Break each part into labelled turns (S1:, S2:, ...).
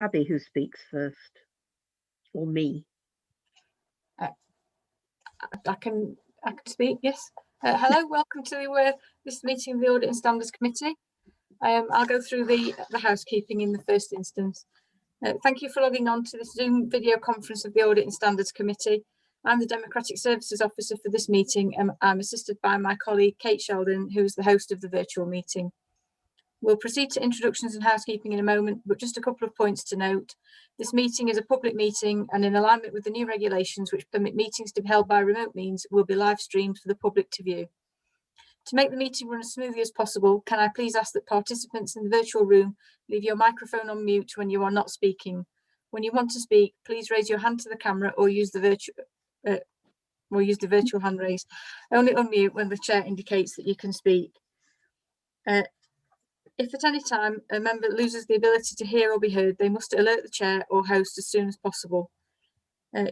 S1: Abby who speaks first, or me.
S2: I can speak, yes. Hello, welcome to this meeting of the Audit and Standards Committee. I'll go through the housekeeping in the first instance. Thank you for logging on to the Zoom video conference of the Audit and Standards Committee. I'm the Democratic Services Officer for this meeting, and I'm assisted by my colleague Kate Sheldon, who is the host of the virtual meeting. We'll proceed to introductions and housekeeping in a moment, but just a couple of points to note. This meeting is a public meeting, and in alignment with the new regulations which permit meetings to be held by remote means, will be live streamed for the public to view. To make the meeting run as smoothly as possible, can I please ask that participants in the virtual room leave your microphone on mute when you are not speaking. When you want to speak, please raise your hand to the camera or use the virtual hand raise. Only unmute when the chair indicates that you can speak. If at any time a member loses the ability to hear or be heard, they must alert the chair or host as soon as possible.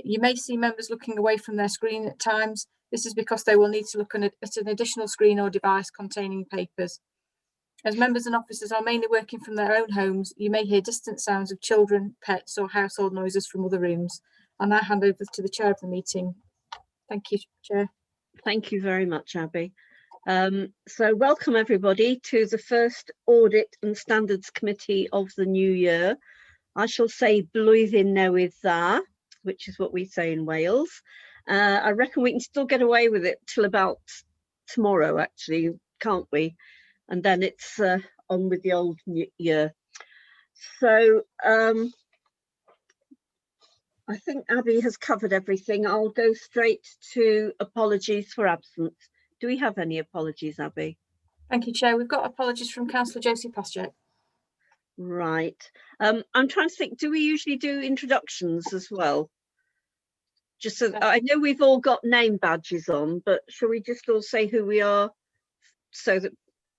S2: You may see members looking away from their screen at times. This is because they will need to look at an additional screen or device containing papers. As members and officers are mainly working from their own homes, you may hear distant sounds of children, pets or household noises from other rooms. I'll now hand over to the chair of the meeting. Thank you, Chair.
S1: Thank you very much, Abby. So welcome everybody to the first Audit and Standards Committee of the new year. I shall say blwyddyn newydd dda, which is what we say in Wales. I reckon we can still get away with it till about tomorrow, actually, can't we? And then it's on with the old year. So I think Abby has covered everything. I'll go straight to apologies for absence. Do we have any apologies, Abby?
S2: Thank you, Chair. We've got apologies from Councillor Josie Paschek.
S1: Right. I'm trying to think, do we usually do introductions as well? Just so I know we've all got name badges on, but shall we just all say who we are so that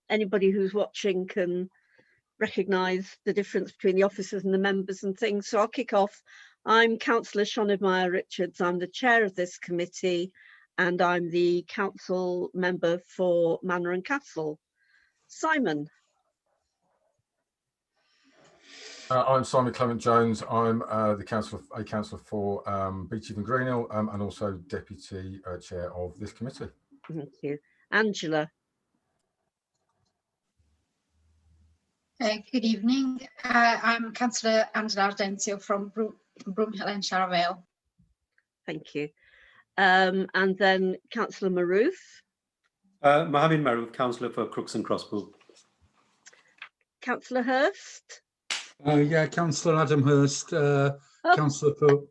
S1: anybody who's watching can recognise the difference between the officers and the members and things? So I'll kick off. I'm Councillor Sioned Meyer Richards. I'm the chair of this committee, and I'm the council member for Manor and Castle. Simon.
S3: I'm Simon Clement Jones. I'm the councillor for Beachy and Greenhill, and also deputy chair of this committee.
S1: Thank you. Angela.
S4: Good evening. I'm Councillor Angela Ardencio from Broomhill and Shire Vale.
S1: Thank you. And then Councillor Maroof.
S5: Mohammed Maroof, councillor for Crooks and Crossbow.
S1: Councillor Hurst.
S6: Yeah, Councillor Adam Hurst, councillor for.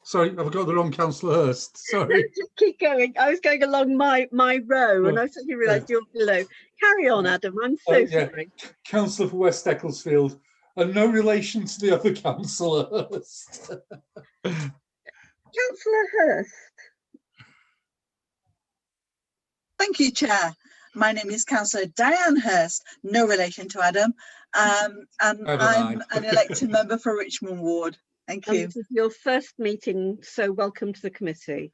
S6: Sorry, I've got the wrong Councillor Hurst. Sorry.
S1: Just keep going. I was going along my row, and I suddenly realised you're below. Carry on, Adam. I'm so sorry.
S6: Councillor for West Ecclesfield, and no relation to the other Councillor Hurst.
S1: Councillor Hurst.
S7: Thank you, Chair. My name is Councillor Diane Hurst, no relation to Adam, and I'm an elected member for Richmond Ward. Thank you.
S1: This is your first meeting, so welcome to the committee.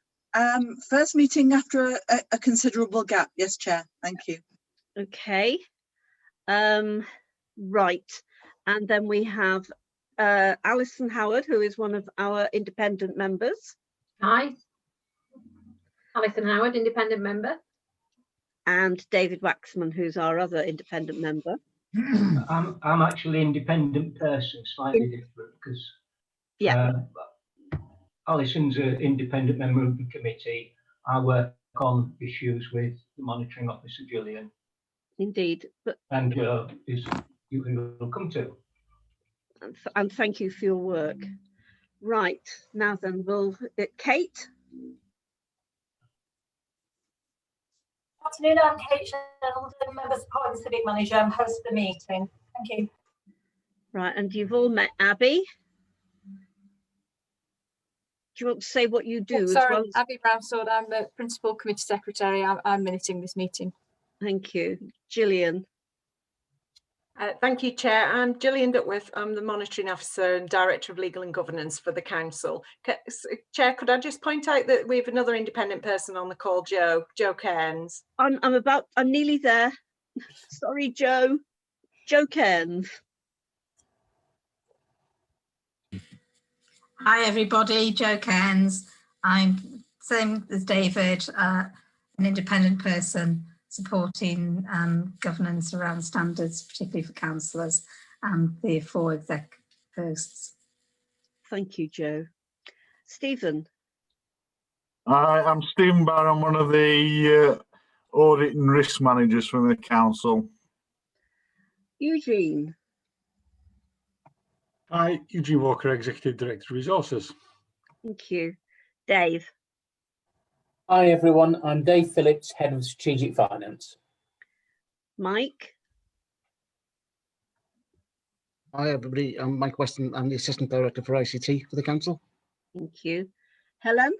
S7: First meeting after a considerable gap. Yes, Chair. Thank you.
S1: Okay. Right. And then we have Alison Howard, who is one of our independent members.
S8: Hi. Alison Howard, independent member.
S1: And David Waxman, who's our other independent member.
S9: I'm actually an independent person, slightly different, because Alison's an independent member of the committee. I work on issues with the monitoring officer, Gillian.
S1: Indeed.
S9: And you can come to.
S1: And thank you for your work. Right, now then, we'll Kate.
S10: Good afternoon, I'm Kate Sheldon, member support and civic manager. I'm host of the meeting. Thank you.
S1: Right, and you've all met Abby. Do you want to say what you do?
S2: Sorry,
S1: as well?
S2: Abby Brownsword. I'm the principal committee secretary. I'm minuting this meeting.
S1: Thank you. Gillian.
S11: Thank you, Chair. I'm Gillian Duckworth. I'm the Monitoring Officer and Director of Legal and Governance for the Council. Chair, could I just point out that we have another independent person on the call, Jo Cairns.
S1: I'm nearly there. Sorry, Jo. Jo Cairns.
S4: Hi everybody, Jo Cairns. I'm same as David, an independent person supporting governance around standards, particularly for councillors and the 4 exec posts.
S1: Thank you, Jo. Stephen.
S12: Hi, I'm Stephen Barr. I'm one of the audit and risk managers from the council.
S1: Eugene.
S6: Hi, Eugene Walker, Executive Director Resources.
S1: Thank you. Dave.
S13: Hi everyone, I'm Dave Phillips, Head of Strategic Finance.
S1: Mike.
S14: Hi everybody, I'm Mike Weston. I'm the Assistant Director for ICT for the council.
S1: Thank you. Helen.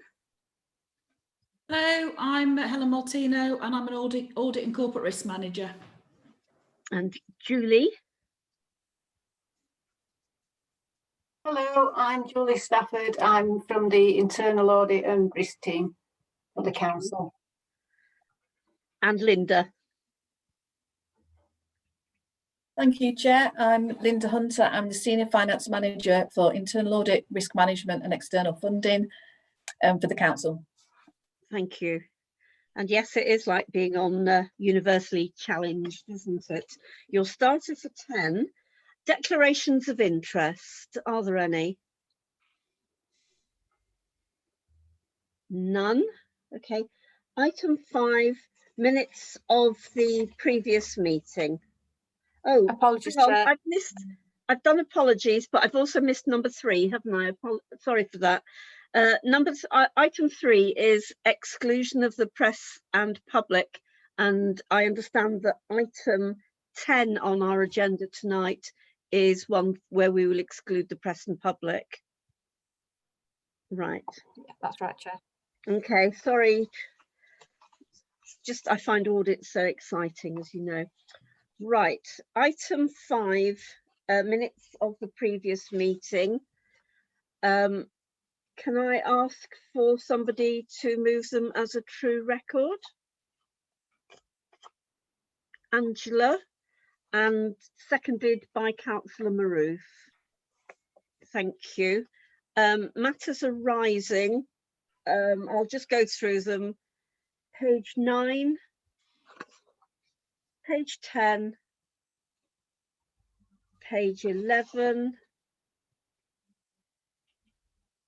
S15: Hello, I'm Helen Maltino and I'm an audit and corporate risk manager.
S1: And Julie.
S16: Hello, I'm Julie Stafford. I'm from the Internal Audit and Risk team for the council.
S1: And Linda.
S17: Thank you, Chair. I'm Linda Hunter. I'm the Senior Finance Manager for Internal Audit, Risk Management and External Funding for the council.
S1: Thank you. And yes, it is like being on Universally Challenged, isn't it? You'll start at 10. Declarations of interest. Are there any? None. Okay. Item 5, minutes of the previous meeting. Oh,
S2: apologies, Chair.
S1: I've done apologies, but I've also missed number 3, haven't I? Sorry for that. Item 3 is exclusion of the press and public, and I understand that item 10 on our agenda tonight is one where we will exclude the press and public. Right.
S2: Yeah, that's right, Chair.
S1: Okay, sorry. Just I find audits so exciting, as you know. Right, item 5, minutes of the previous meeting. Can I ask for somebody to move them as a true record? Angela, and seconded by Councillor Maroof. Thank you. Matters arising. I'll just go through them. Page 9, page 10, page 11,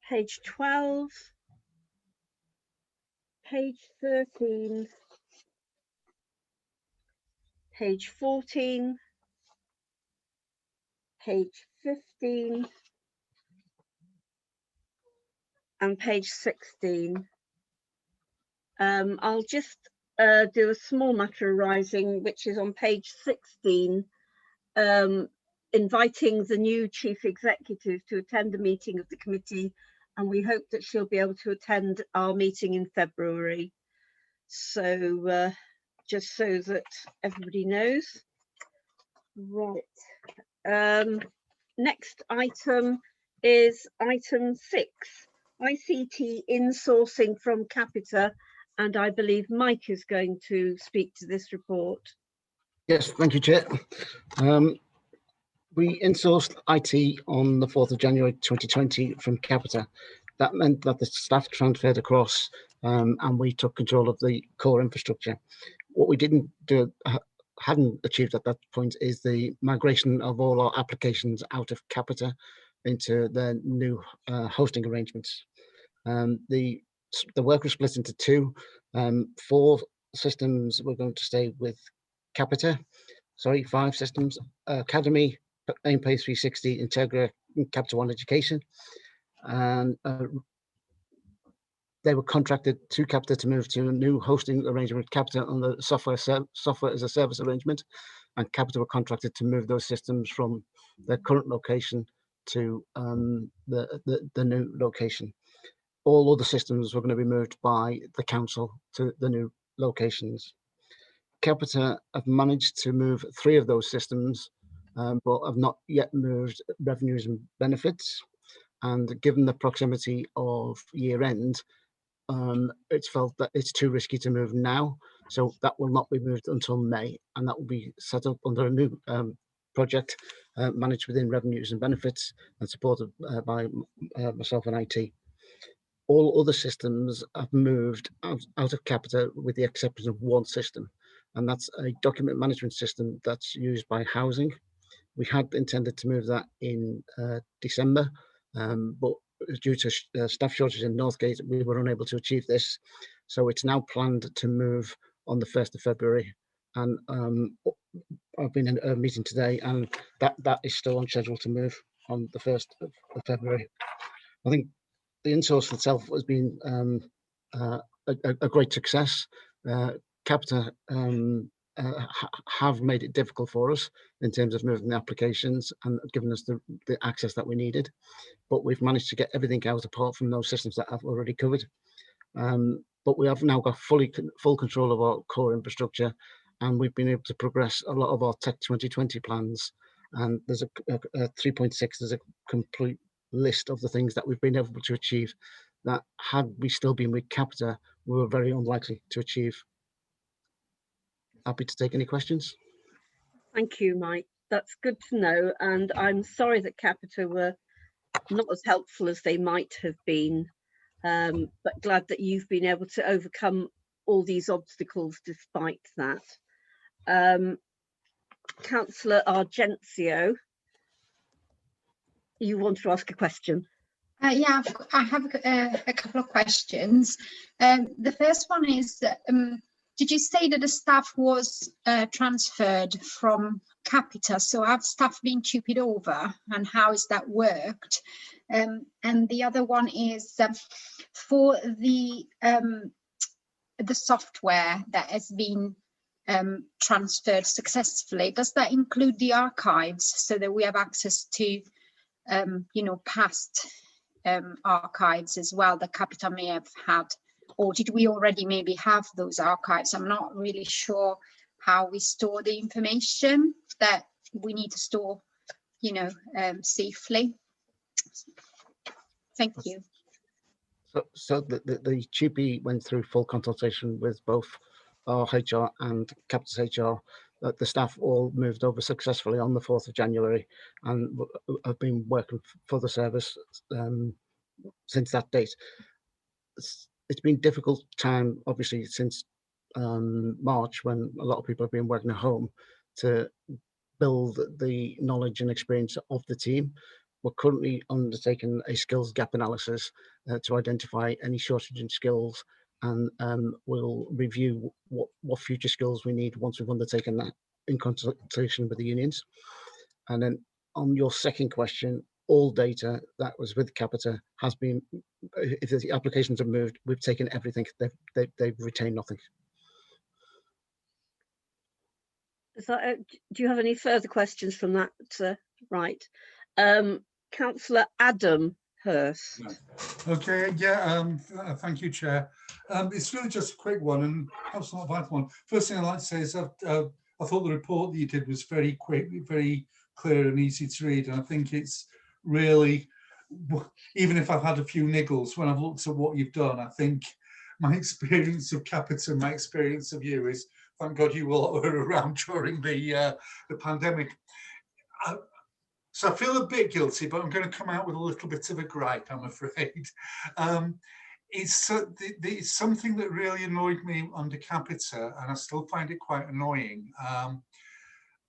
S1: page 12, page 13, page 14, page 15, and page 16. I'll just do a small matter arising, which is on page 16, inviting the new Chief Executive to attend a meeting of the committee, and we hope that she'll be able to attend our meeting in February. So just so that everybody knows. Right. Next item is item 6, ICT insourcing from Capita, and I believe Mike is going to speak to this report.
S14: Yes, thank you, Chair. We insourced IT on the 4th of January 2020 from Capita. That meant that the staff transferred across and we took control of the core infrastructure. What we hadn't achieved at that point is the migration of all our applications out of Capita into the new hosting arrangements. The work was split into 2. 4 systems were going to stay with Capita. Sorry, 5 systems: Academy, AimPay 360, Integra, Capita One Education, and they were contracted to Capita to move to a new hosting arrangement with Capita on the software as a service arrangement, and Capita were contracted to move those systems from their current location to the new location. All other systems were going to be moved by the council to the new locations. Capita have managed to move 3 of those systems, but have not yet moved revenues and benefits. And given the proximity of year end, it's felt that it's too risky to move now. So that will not be moved until May, and that will be set up under a new project managed within revenues and benefits and supported by myself and IT. All other systems have moved out of Capita with the exception of one system, and that's a document management system that's used by housing. We had intended to move that in December, but due to staff shortages in Northgate, we were unable to achieve this. So it's now planned to move on the 1st of February. And I've been in a meeting today, and that is still on schedule to move on the 1st of February. I think the insource itself has been a great success. Capita have made it difficult for us in terms of moving the applications and giving us the access that we needed, but we've managed to get everything out apart from those systems that I've already covered. But we have now got full control of our core infrastructure, and we've been able to progress a lot of our Tech 2020 plans. And there's a 3.6, there's a complete list of the things that we've been able to achieve that had we still been with Capita, we were very unlikely to achieve. Happy to take any questions.
S1: Thank you, Mike. That's good to know. And I'm sorry that Capita were not as helpful as they might have been, but glad that you've been able to overcome all these obstacles despite that. Councillor Argencio, you want to ask a question?
S18: Yeah, I have a couple of questions. The first one is, did you say that the staff was transferred from Capita? So have staff been tupied over, and how has that worked? And the other one is for the software that has been transferred successfully. Does that include the archives so that we have access to, you know, past archives as well that Capita may have had? Or did we already maybe have those archives? I'm not really sure how we store the information that we need to store, you know, safely. Thank you.
S14: So the TUPE went through full consultation with both our HR and Capita's HR. The staff all moved over successfully on the 4th of January and have been working for the service since that date. It's been a difficult time, obviously, since March, when a lot of people have been working at home, to build the knowledge and experience of the team. We're currently undertaking a skills gap analysis to identify any shortage in skills, and we'll review what future skills we need once we've undertaken that in consultation with the unions. And then on your second question, all data that was with Capita has been, if the applications are moved, we've taken everything. They've retained nothing.
S1: So, do you have any further questions from that? Right. Councillor Adam Hurst.
S6: Okay, yeah, thank you, Chair. It's really just a quick one, and perhaps not a vital one. First thing I'd like to say is that I thought the report that you did was very quick, very clear and easy to read, and I think it's really, even if I've had a few niggles when I've looked at what you've done, I think my experience of Capita, my experience of you is, thank God you all were around during the pandemic. So I feel a bit guilty, but I'm going to come out with a little bit of a gripe, I'm afraid. It's something that really annoyed me under Capita, and I still find it quite annoying.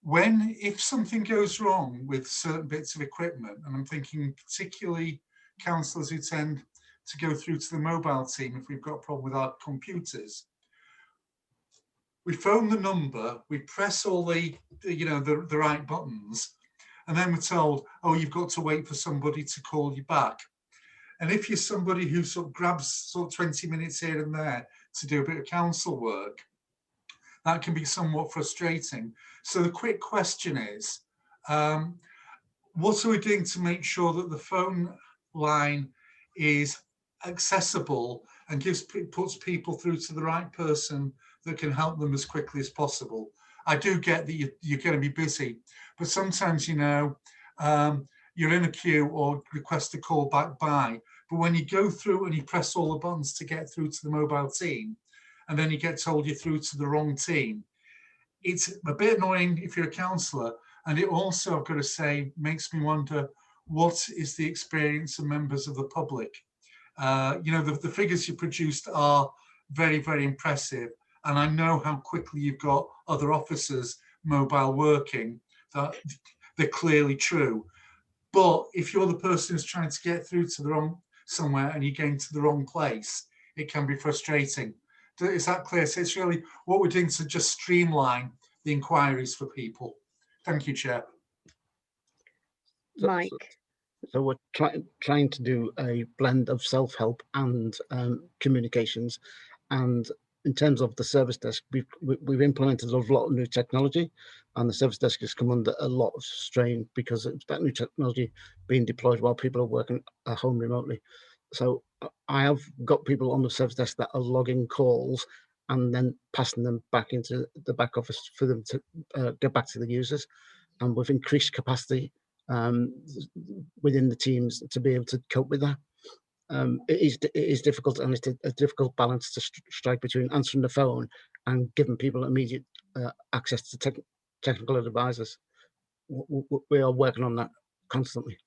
S6: If something goes wrong with certain bits of equipment, and I'm thinking particularly councillors who tend to go through to the mobile team if we've got a problem with our computers, we phone the number, we press all the right buttons, and then we're told, oh, you've got to wait for somebody to call you back. And if you're somebody who sort of grabs sort of 20 minutes here and there to do a bit of council work, that can be somewhat frustrating. So the quick question is, what are we doing to make sure that the phone line is accessible and puts people through to the right person that can help them as quickly as possible? I do get that you're going to be busy, but sometimes, you know, you're in a queue or request a call back by, but when you go through and you press all the buttons to get through to the mobile team, and then you get told you're through to the wrong team, it's a bit annoying if you're a councillor, And it also, I've got to say, makes me wonder, what is the experience of members of the public? You know, the figures you produced are very, very impressive. And I know how quickly you've got other officers mobile working, that they're clearly true. But if you're the person who's trying to get through to the wrong somewhere and you're getting to the wrong place, it can be frustrating. Is that clear? So it's really what we're doing to just streamline the inquiries for people. Thank you, Chair.
S1: Mike.
S14: So we're trying to do a blend of self-help and communications. And in terms of the service desk, we've implemented a lot of new technology, and the service desk has come under a lot of strain because of that new technology being deployed while people are working at home remotely. So I have got people on the service desk that are logging calls and then passing them back into the back office for them to get back to the users. And we've increased capacity within the teams to be able to cope with that. It is difficult, and it's a difficult balance to strike between answering the phone and giving people immediate access to technical advisors. We are working on that constantly.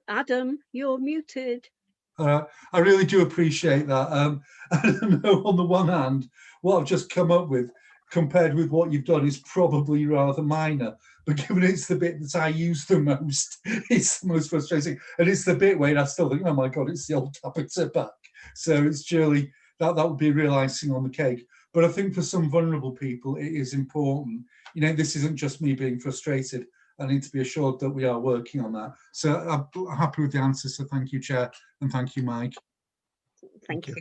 S1: Adam, you're muted.
S6: I really do appreciate that. I don't know, on the one hand, what I've just come up with compared with what you've done is probably rather minor, but given it's the bit that I use the most, it's the most frustrating. And it's the bit where I still think, oh my God, it's the old tapeter back. So it's surely, that would be real icing on the cake. But I think for some vulnerable people, it is important. You know, this isn't just me being frustrated. I need to be assured that we are working on that. So I'm happy with the answer. So thank you, Chair, and thank you, Mike.
S1: Thank you.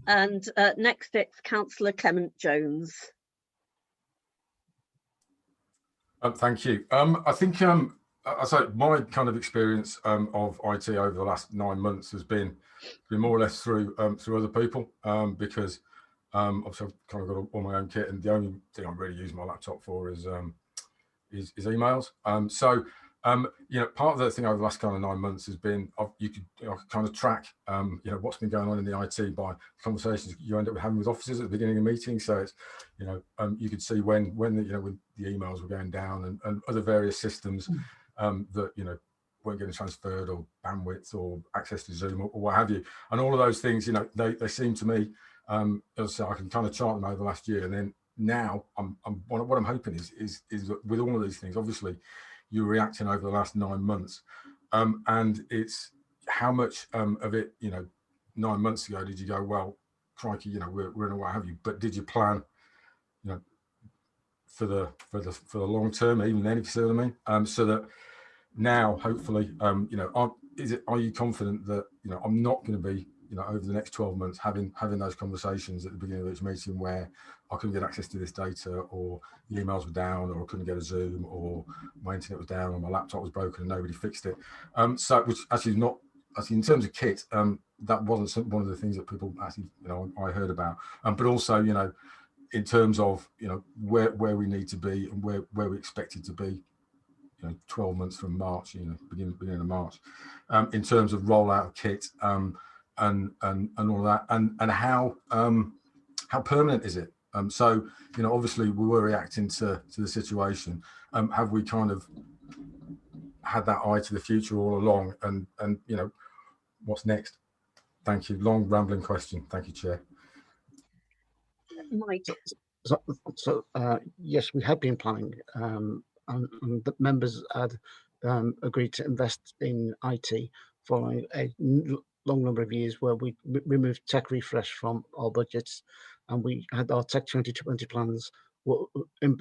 S1: And next, it's Councillor Clement Jones.
S3: Thank you. I think I say my kind of experience of IT over the last 9 months has been more or less through other people, because obviously I've kind of got all my own kit, and the only thing I really use my laptop for is emails. You know, part of the thing over the last kind of 9 months has been you could kind of track you know, what's been going on in the IT by conversations you end up having with officers at the beginning of meetings. So it's, you know, you could see when the emails were going down, and other various systems that, you know, weren't getting transferred, or bandwidth, or access to Zoom, or what have you. And all of those things, you know, they seem to me, as I say, I can kind of chart them over the last year. And then now what I'm hoping is that with all of these things, obviously you're reacting over the last 9 months, and it's how much of it, you know, 9 months ago did you go, well, crikey, you know, we're in a what have you, but did you plan, you know, for the long term, even then, if you see what I mean? So that now, hopefully, you know, are you confident that, you know, I'm not going to be, you know, over the next 12 months having those conversations at the beginning of each meeting where I couldn't get access to this data, or the emails were down, or I couldn't get a Zoom, or my internet was down, or my laptop was broken and nobody fixed it. So, which actually is not, actually in terms of kit, that wasn't one of the things that people actually, you know, I heard about. But also, you know, in terms of, you know, where we need to be and where we expect it to be, you know, 12 months from March, you know, beginning of March, in terms of rollout of kit, and all that, and how permanent is it? So, you know, obviously we were reacting to the situation. Have we kind of had that eye to the future all along, and you know, what's next? Thank you. Long rambling question. Thank you, Chair.
S1: Mike.
S14: So yes, we have been planning, and the members had agreed to invest in IT following a long number of years where we removed tech refresh from our budgets, and we had our Tech 2020 plans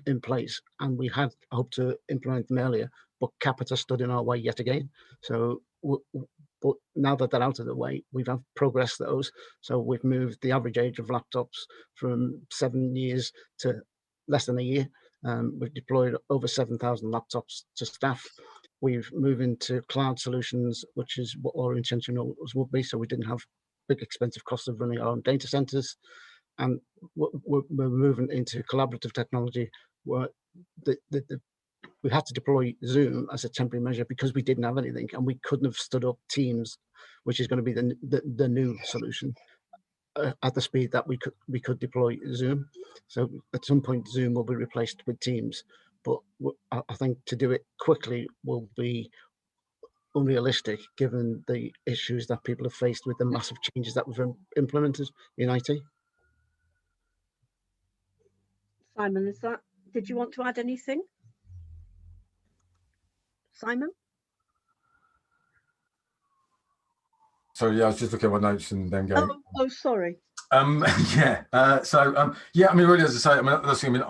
S14: in place, and we had hoped to implement them earlier, but Capita stood in our way yet again. So but now that they're out of the way, we've had progressed those. So we've moved the average age of laptops from 7 years to less than a year. We've deployed over 7,000 laptops to staff. We've moved into cloud solutions, which is what our intention would be. So we didn't have big expensive costs of running our own data centers. And we're moving into collaborative technology where we had to deploy Zoom as a temporary measure because we didn't have anything, and we couldn't have stood up Teams, which is going to be the new solution, at the speed that we could deploy Zoom. So at some point Zoom will be replaced with Teams, but I think to do it quickly will be unrealistic given the issues that people have faced with the massive changes that we've implemented in IT.
S1: Simon, did you want to add anything? Simon?
S3: So yeah, I was just looking at my notes and then going.
S1: Oh, sorry.
S3: Yeah. Yeah. I mean, really, as I say, I mean, that's, I mean,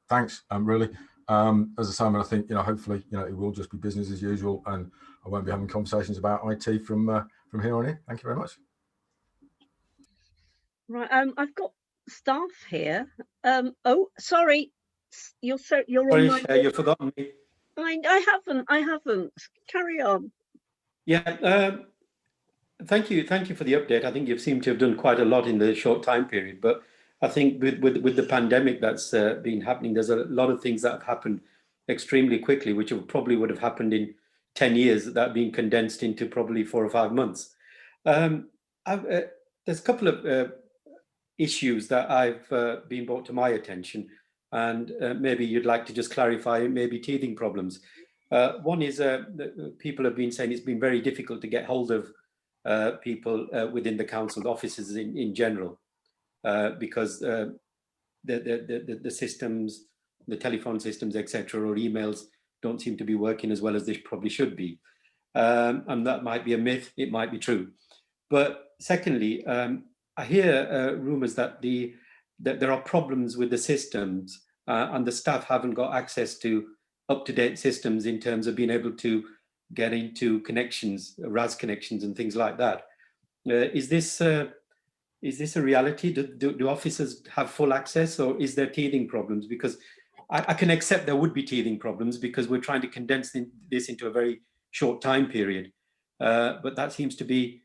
S3: thanks. Really. As I say, I mean, I think, you know, hopefully, you know, it will just be business as usual, and I won't be having conversations about IT from here on in. Thank you very much.
S1: Right. I've got staff here. Oh, sorry. You're on my.
S5: Sorry, you've forgotten me.
S1: I haven't. Carry on.
S5: Yeah. Thank you for the update. I think you seem to have done quite a lot in the short time period, but I think with the pandemic that's been happening, there's a lot of things that have happened extremely quickly, which probably would have happened in 10 years, that being condensed into probably 4 or 5 months. There's a couple of issues that I've been brought to my attention, and maybe you'd like to just clarify, maybe teething problems. One is people have been saying it's been very difficult to get hold of people within the council offices in general, because the systems, the telephone systems, etc., or emails don't seem to be working as well as they probably should be. And that might be a myth, it might be true. But secondly, I hear rumours that there are problems with the systems and the staff haven't got access to up-to-date systems in terms of being able to get into connections, RAS connections and things like that. Is this a reality? Do officers have full access, or is there teething problems? Because I can accept there would be teething problems because we're trying to condense this into a very short time period. But that seems to be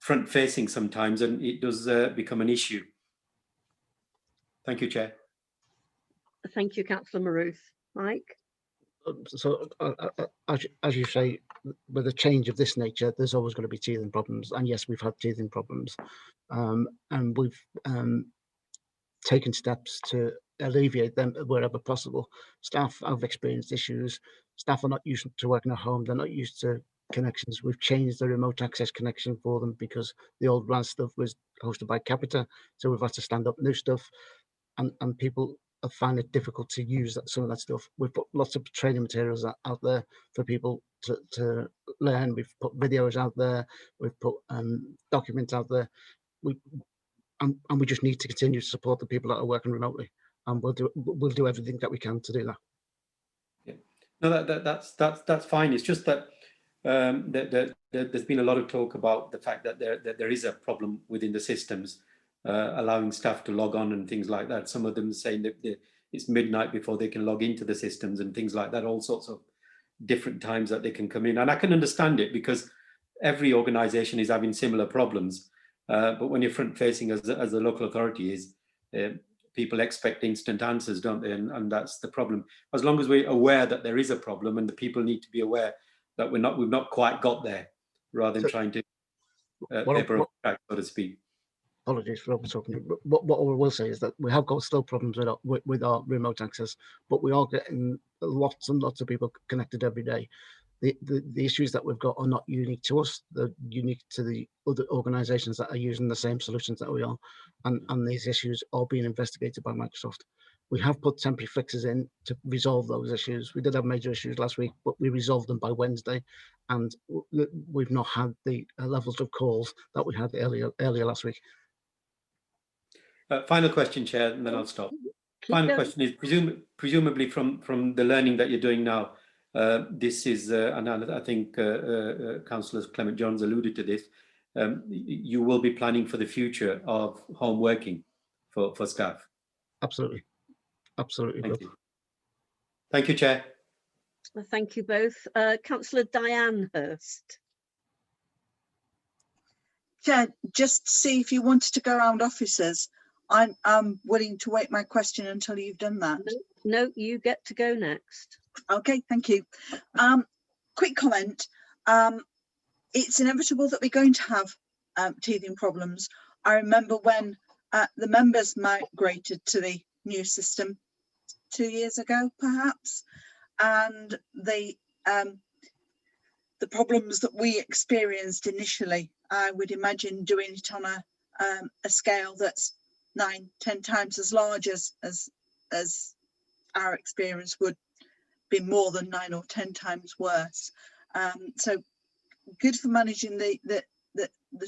S5: front-facing sometimes, and it does become an issue. Thank you, Chair.
S1: Thank you, Councillor Maruth. Mike?
S14: So as you say, with a change of this nature, there's always going to be teething problems, and yes, we've had teething problems, and we've taken steps to alleviate them wherever possible. Staff have experienced issues. Staff are not used to working at home. They're not used to connections. We've changed the remote access connection for them because the old RAS stuff was hosted by Capita, so we've had to stand up new stuff, and people I find it difficult to use some of that stuff. We've put lots of training materials out there for people to learn. We've put videos out there. We've put documents out there. And we just need to continue to support the people that are working remotely, and we'll do everything that we can to do that.
S5: Yeah, no, that's fine. It's just that there's been a lot of talk about the fact that there is a problem within the systems. Allowing staff to log on and things like that. Some of them saying that it's midnight before they can log into the systems and things like that, all sorts of different times that they can come in. And I can understand it because every organisation is having similar problems. But when you're front-facing as the local authority is, people expect instant answers, don't they? And that's the problem. As long as we're aware that there is a problem, and the people need to be aware that we've not quite got there, rather than trying to paper up track, so to speak.
S14: Apologies for talking. What I will say is that we have got still problems with our remote access, but we are getting lots and lots of people connected every day. The issues that we've got are not unique to us. They're unique to the other organisations that are using the same solutions that we are, and these issues are being investigated by Microsoft. We have put temporary fixes in to resolve those issues. We did have major issues last week, but we resolved them by Wednesday, and we've not had the levels of calls that we had earlier last week.
S5: Final question, Chair, and then I'll stop. Final question is presumably from the learning that you're doing now. This is, and I think Councillor Clement Johns alluded to this. You will be planning for the future of home working for staff.
S14: Absolutely, absolutely.
S5: Thank you. Thank you, Chair.
S1: Thank you both. Councillor Diane Hurst.
S7: Chair, just to see if you wanted to go around officers. I'm willing to wait my question until you've done that.
S1: No, you get to go next.
S7: Okay, thank you. Quick comment. It's inevitable that we're going to have teething problems. I remember when the members migrated to the new system 2 years ago, perhaps, and the problems that we experienced initially, I would imagine doing it on a scale that's 9-10 times as large as our experience would be more than 9 or 10 times worse. So good for managing the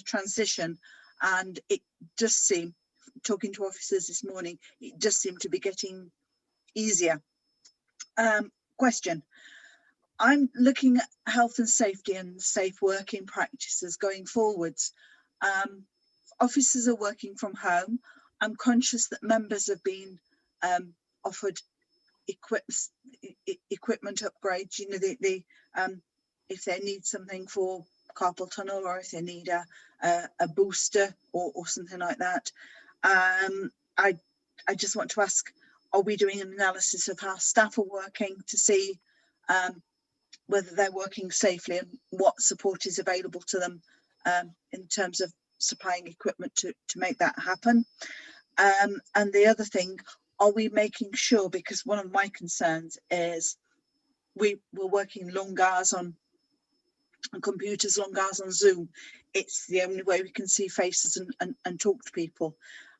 S7: transition, and it does seem, talking to officers this morning, it does seem to be getting easier. Question. I'm looking at health and safety and safe working practices going forwards. Officers are working from home. I'm conscious that members have been offered equipment upgrades, you know, if they need something for carpal tunnel, or if they need a booster or something like that. I just want to ask, are we doing an analysis of how staff are working to see whether they're working safely and what support is available to them in terms of supplying equipment to make that happen? And the other thing, are we making sure, because one of my concerns is we're working long hours on computers, long hours on Zoom. It's the only way we can see faces and talk to people.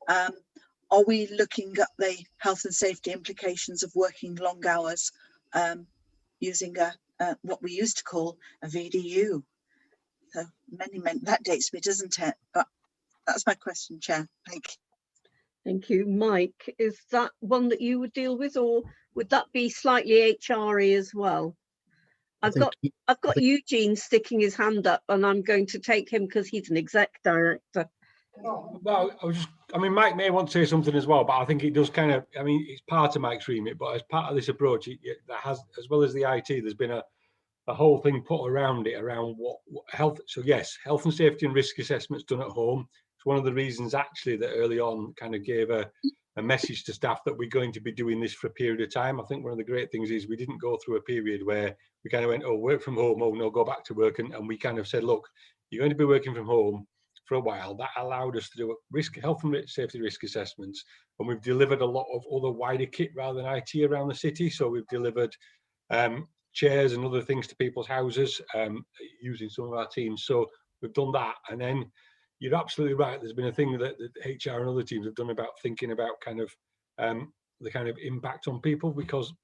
S7: Are we looking at the health and safety implications of working long hours using what we used to call a VDU? So that dates me, doesn't it? But that's my question, Chair. Thank you.
S1: Thank you. Mike, is that one that you would deal with, or would that be slightly HRy as well? I've got Eugene sticking his hand up, and I'm going to take him because he's an exec director.
S19: Well, I mean, Mike may want to say something as well, but I think it does kind of, I mean, it's part of Mike's remit, but as part of this approach, that has, as well as the IT, there's been a whole thing put around it, around what health. So yes, health and safety and risk assessments done at home. It's one of the reasons actually that early on kind of gave a message to staff that we're going to be doing this for a period of time. I think one of the great things is we didn't go through a period where we kind of went, oh, work from home, oh no, go back to work. And we kind of said, look, you're going to be working from home for a while. That allowed us to do health and safety risk assessments. And we've delivered a lot of other wider kit rather than IT around the city. So we've delivered chairs and other things to people's houses using some of our teams. So we've done that. And then you're absolutely right. There's been a thing that HR and other teams have done about thinking about kind of the kind of impact on people, because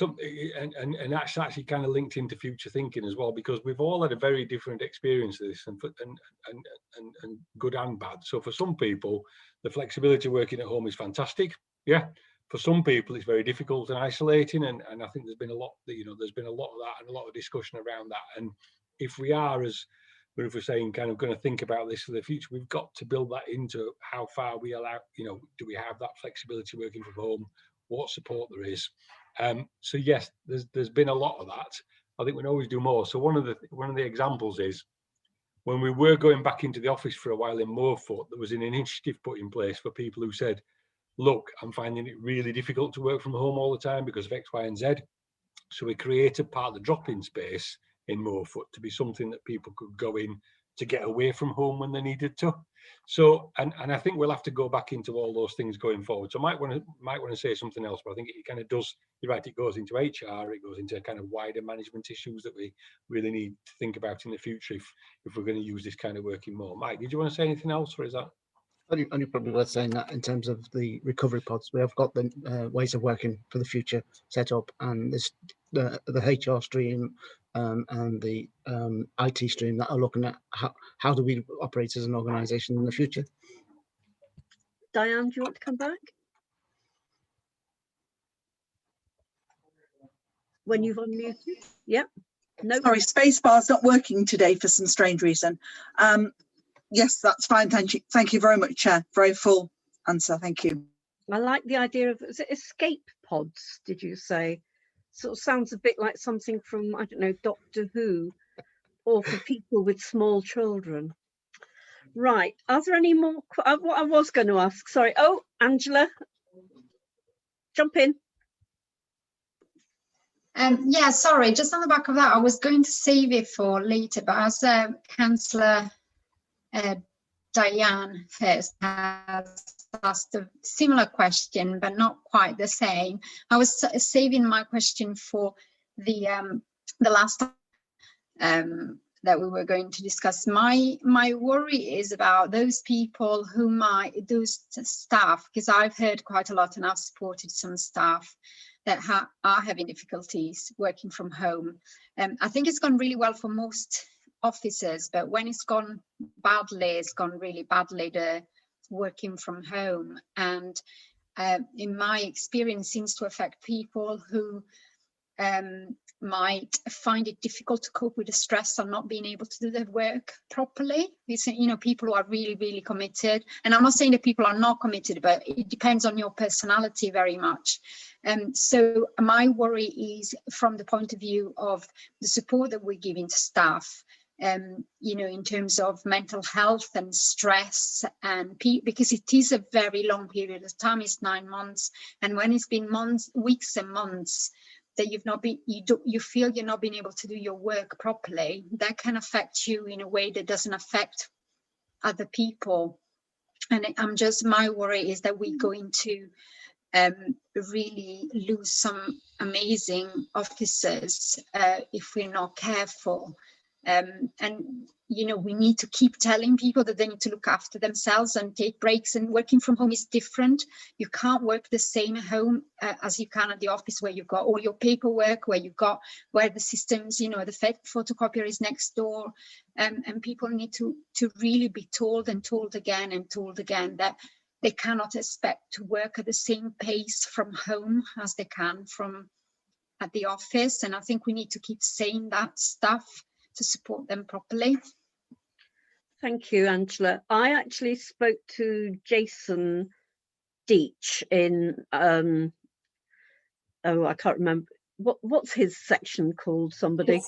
S19: and that's actually kind of linked into future thinking as well, because we've all had a very different experience of this, and good and bad. So for some people, the flexibility of working at home is fantastic. Yeah. For some people, it's very difficult and isolating, and I think there's been a lot, there's been a lot of that and a lot of discussion around that. And if we are, as if we're saying, kind of going to think about this for the future, we've got to build that into how far we allow, do we have that flexibility working from home, what support there is. So yes, there's been a lot of that. I think we can always do more. So one of the examples is when we were going back into the office for a while in Moorfoot, there was an initiative put in place for people who said, look, I'm finding it really difficult to work from home all the time because of X, Y, and Z. So we created part of the drop-in space in Moorfoot to be something that people could go in to get away from home when they needed to. So, and I think we'll have to go back into all those things going forward. So might want to say something else, but I think it kind of does, you're right, it goes into HR, it goes into kind of wider management issues that we really need to think about in the future if we're going to use this kind of working more. Mike, did you want to say anything else, or is that?
S14: Only probably worth saying that in terms of the recovery pods, we have got the ways of working for the future set up, and there's the HR stream and the IT stream that are looking at how do we operate as an organisation in the future.
S1: Diane, do you want to come back? When you've unmuted? Yep. No.
S7: Sorry, spacebar's not working today for some strange reason. Yes, that's fine. Thank you. Thank you very much, Chair. Very full answer. Thank you.
S1: I like the idea of, is it escape pods, did you say? Sort of sounds a bit like something from, I don't know, Doctor Who, or for people with small children. Right. Are there any more? What I was going to ask, sorry. Oh, Angela, jump in.
S18: Yeah, sorry, just on the back of that, I was going to save it for later, but as Councillor Diane first has asked a similar question, but not quite the same. I was saving my question for the last that we were going to discuss. My worry is about those people who those staff, because I've heard quite a lot and I've supported some staff that are having difficulties working from home. I think it's gone really well for most officers, but when it's gone badly, it's gone really badly, the working from home. And in my experience, seems to affect people who might find it difficult to cope with the stress of not being able to do their work properly. It's, you know, people who are really, really committed. And I'm not saying that people are not committed, but it depends on your personality very much. So my worry is from the point of view of the support that we're giving to staff, you know, in terms of mental health and stress, and because it is a very long period of time, it's 9 months. And when it's been months, weeks and months, that you've not been, you feel you're not being able to do your work properly, that can affect you in a way that doesn't affect other people. And my worry is that we're going to really lose some amazing officers if we're not careful. And you know, we need to keep telling people that they need to look after themselves and take breaks, and working from home is different. You can't work the same at home as you can at the office, where you've got all your paperwork, where the systems, you know, the photocopier is next door, and people need to really be told and told again and told again that they cannot expect to work at the same pace from home as they can at the office. And I think we need to keep saying that stuff to support them properly.
S1: Thank you, Angela. I actually spoke to Jason Deach in, oh, I can't remember. What's his section called, somebody?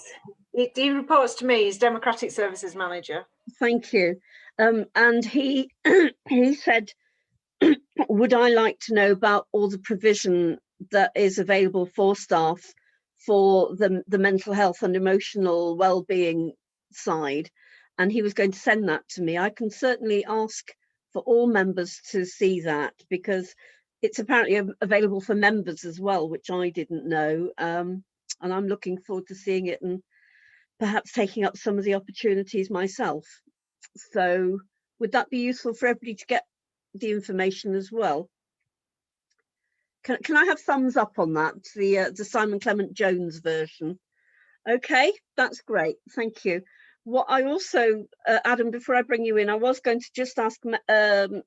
S11: He reports to me as Democratic Services Manager.
S1: Thank you. And he said, would I like to know about all the provision that is available for staff for the mental health and emotional well-being side, and he was going to send that to me. I can certainly ask for all members to see that, because it's apparently available for members as well, which I didn't know, and I'm looking forward to seeing it and perhaps taking up some of the opportunities myself. So would that be useful for everybody to get the information as well? Can I have thumbs up on that, the Simon Clement Jones version? Okay, that's great, thank you. What I also, Adam, before I bring you in, I was going to just ask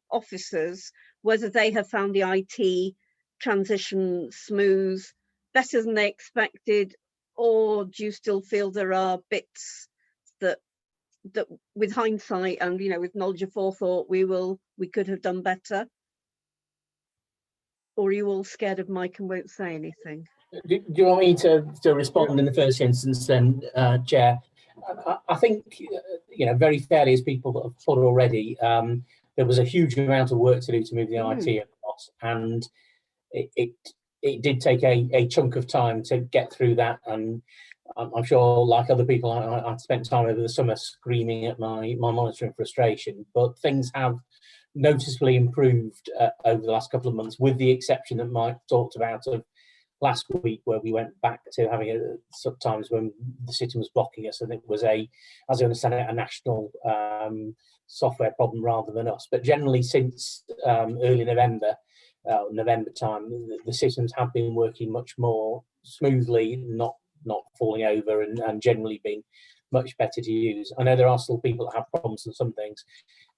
S1: officers whether they have found the IT transition smooth, better than they expected, or do you still feel there are bits that with hindsight and, you know, with knowledge of forethought, we could have done better? Or are you all scared of Mike and won't say anything?
S13: Do you want me to respond in the first instance then, Chair? I think, you know, very fairly, as people have put already, there was a huge amount of work to do to move the IT across, and it did take a chunk of time to get through that. And I'm sure, like other people, I spent time over the summer screaming at my monitor in frustration, but things have noticeably improved over the last couple of months, with the exception that Mike talked about of last week, where we went back to having sometimes when the system was blocking us, and it was as I understand it, a national software problem rather than us. But generally, since early November time, the systems have been working much more smoothly, not falling over, and generally being much better to use. I know there are still people that have problems with some things,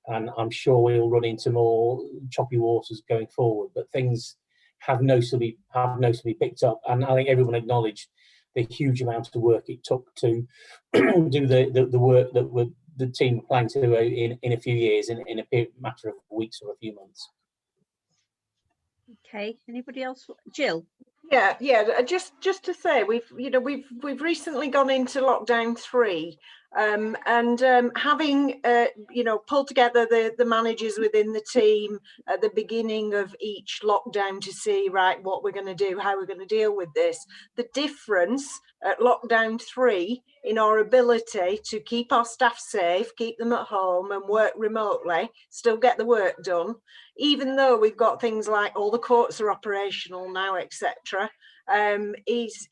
S13: and I'm sure we'll run into more choppy waters going forward, but things have noticeably picked up, and I think everyone acknowledged the huge amount of work it took to do the work that the team planned to do in a few years, in a matter of weeks or a few months.
S1: Okay, anybody else? Jill?
S11: Yeah. Just to say, we've recently gone into lockdown 3, Having you know, pulled together the managers within the team at the beginning of each lockdown to see, right, what we're going to do, how we're going to deal with this. The difference at lockdown 3 in our ability to keep our staff safe, keep them at home and work remotely, still get the work done, even though we've got things like all the courts are operational now, etc., is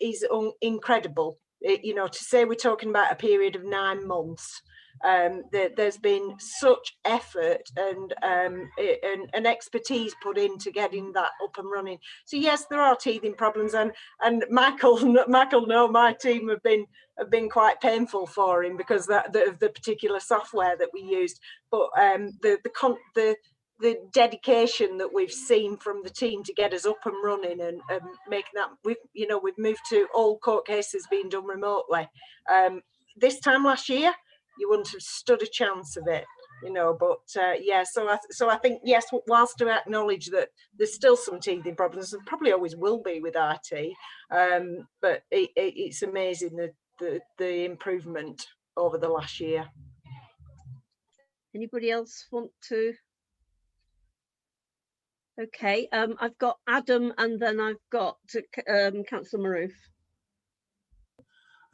S11: incredible. You know, to say we're talking about a period of 9 months, there's been such effort and expertise put into getting that up and running. So yes, there are teething problems, and Michael know my team have been quite painful for him because of the particular software that we used. But the dedication that we've seen from the team to get us up and running and making that, we've moved to all court cases being done remotely. This time last year, you wouldn't have stood a chance of it, you know. But yeah, so I think yes, whilst to acknowledge that there's still some teething problems, and probably always will be with IT, but it's amazing the improvement over the last year.
S1: Anybody else want to? Okay, I've got Adam, and then I've got Councillor Maroof.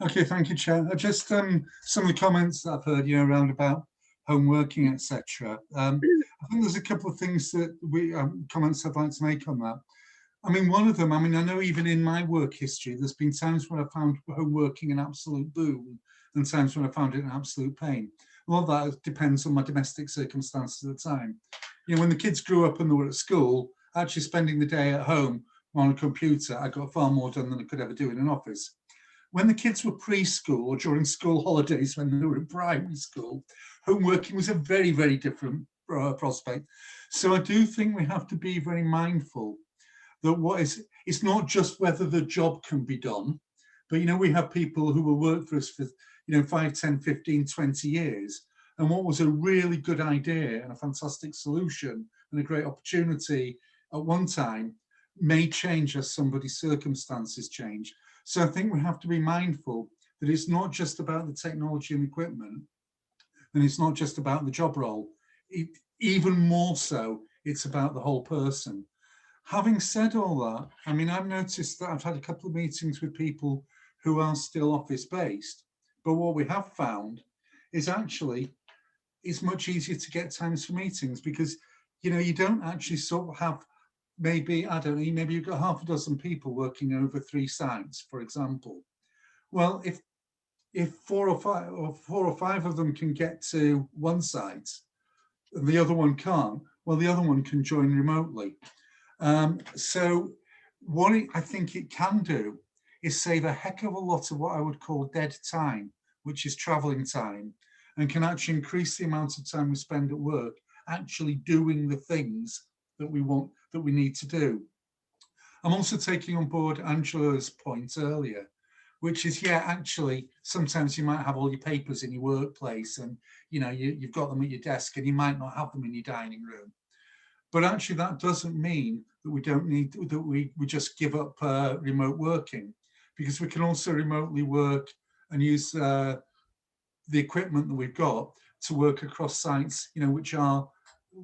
S6: Okay, thank you, Chair. Just some of the comments that I've heard, you know, around about home working, etc. I think there's a couple of things that comments I'd like to make on that. I mean, one of them, I mean, I know even in my work history, there's been times when I found home working an absolute boom and times when I found it an absolute pain. A lot of that depends on my domestic circumstances at the time. You know, when the kids grew up and they were at school, actually spending the day at home on a computer, I got far more done than I could ever do in an office. When the kids were preschool or during school holidays, when they were in primary school, home working was a very, very different prospect. So I do think we have to be very mindful that it's not just whether the job can be done, but, you know, we have people who will work for us for, you know, 5, 10, 15, 20 years. And what was a really good idea and a fantastic solution and a great opportunity at one time may change as somebody's circumstances change. So I think we have to be mindful that it's not just about the technology and equipment, and it's not just about the job role. Even more so, it's about the whole person. Having said all that, I mean, I've noticed that I've had a couple of meetings with people who are still office-based, but what we have found is actually it's much easier to get times for meetings because, you know, you don't actually sort of have maybe, I don't know, maybe you've got half a dozen people working over 3 sites, for example. Well, if 4 or 5 of them can get to one site and the other one can't, well, the other one can join remotely. So what I think it can do is save a heck of a lot of what I would call dead time, which is traveling time, and can actually increase the amount of time we spend at work actually doing the things that we need to do. I'm also taking on board Angela's point earlier, which is, yeah, actually, sometimes you might have all your papers in your workplace and, you know, you've got them at your desk and you might not have them in your dining room. But actually, that doesn't mean that we don't need, that we just give up remote working, because we can also remotely work and use the equipment that we've got to work across sites, you know, which are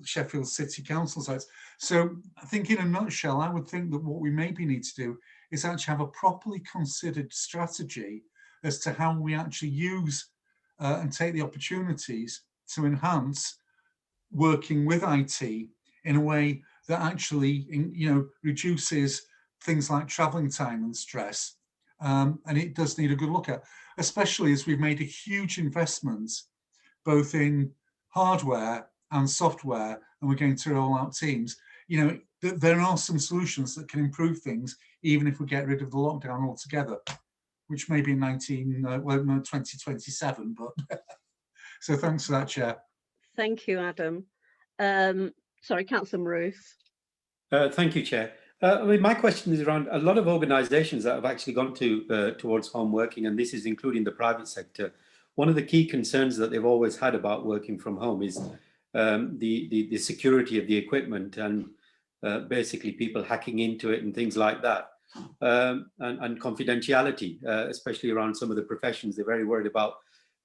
S6: Sheffield City Council sites. So I think in a nutshell, I would think that what we maybe need to do is actually have a properly considered strategy as to how we actually use and take the opportunities to enhance working with IT in a way that actually, you know, reduces things like traveling time and stress. And it does need a good look at, especially as we've made a huge investment both in hardware and software, and we're going to roll out Teams. You know, there are some solutions that can improve things, even if we get rid of the lockdown altogether, which may be in 2027. But so thanks for that, Chair.
S1: Thank you, Adam. Sorry, Councillor Maroof.
S5: Thank you, Chair. I mean, my question is around a lot of organisations that have actually gone towards home working, and this is including the private sector. One of the key concerns that they've always had about working from home is the security of the equipment and basically people hacking into it and things like that, and confidentiality, especially around some of the professions. They're very worried about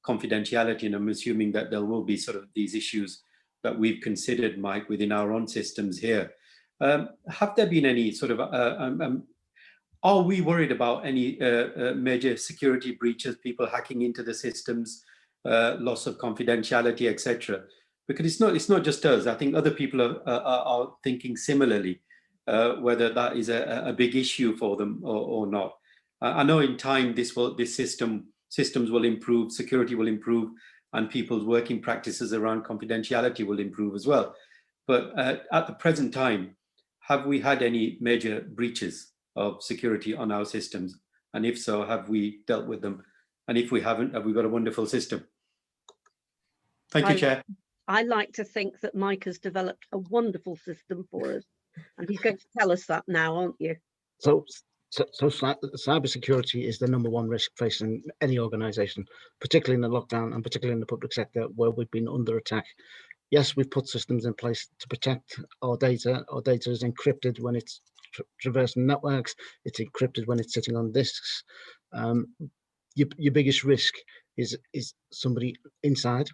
S5: confidentiality, and I'm assuming that there will be sort of these issues that we've considered, Mike, within our own systems here. Have there been any sort of, are we worried about any major security breaches, people hacking into the systems, loss of confidentiality, etc.? Because it's not just us. I think other people are thinking similarly, whether that is a big issue for them or not. I know in time systems will improve, security will improve, and people's working practices around confidentiality will improve as well. But at the present time, have we had any major breaches of security on our systems? And if so, have we dealt with them? And if we haven't, have we got a wonderful system? Thank you, Chair.
S1: I like to think that Mike has developed a wonderful system for us, and he's going to tell us that now, aren't you?
S14: So cybersecurity is the #1 risk facing any organisation, particularly in the lockdown and particularly in the public sector where we've been under attack. Yes, we've put systems in place to protect our data. Our data is encrypted when it's traversing networks. It's encrypted when it's sitting on disks. Your biggest risk is somebody inside,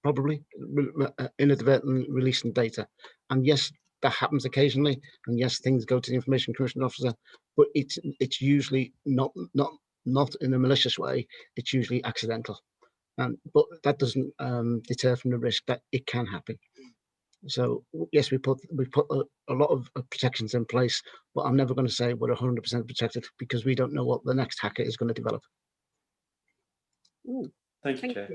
S14: probably inadvertently releasing data. And yes, that happens occasionally. And yes, things go to the Information Commissioner Officer, but it's usually not in a malicious way. It's usually accidental. But that doesn't deter from the risk that it can happen. So yes, we put a lot of protections in place, but I'm never going to say we're 100% protected because we don't know what the next hacker is going to develop.
S1: Ooh,
S5: thank you, Chair.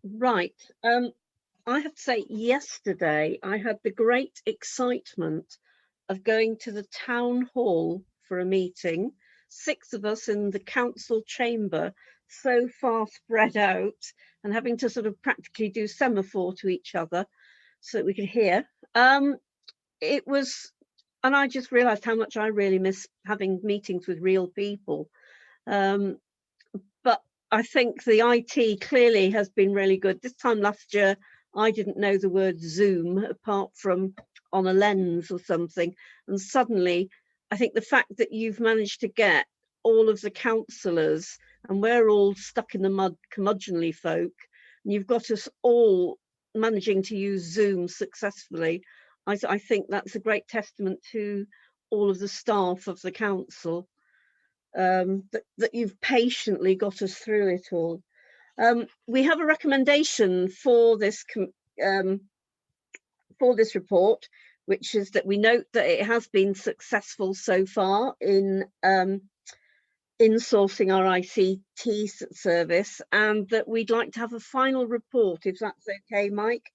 S1: Right. I have to say, yesterday I had the great excitement of going to the town hall for a meeting. 6 of us in the council chamber, so far spread out, and having to sort of practically do semaphore to each other so that we could hear. It was, and I just realised how much I really miss having meetings with real people. But I think the IT clearly has been really good. This time last year, I didn't know the word Zoom apart from on a lens or something. And suddenly, I think the fact that you've managed to get all of the councillors, and we're all stuck in the mud, curmudgeonly folk, and you've got us all managing to use Zoom successfully. I think that's a great testament to all of the staff of the council, that you've patiently got us through it all. We have a recommendation for this report, which is that we note that it has been successful so far in insourcing our ICT service, and that we'd like to have a final report, if that's okay, Mike,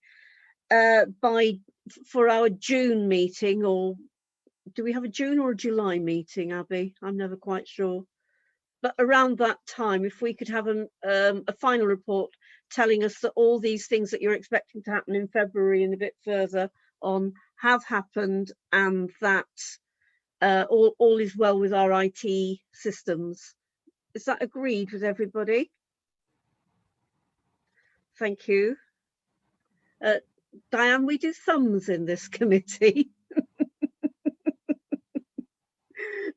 S1: for our June meeting. Or do we have a June or a July meeting, Abby? I'm never quite sure. But around that time, if we could have a final report telling us that all these things that you're expecting to happen in February and a bit further on have happened, and that all is well with our IT systems. Is that agreed with everybody? Thank you. Diane, we do thumbs in this committee.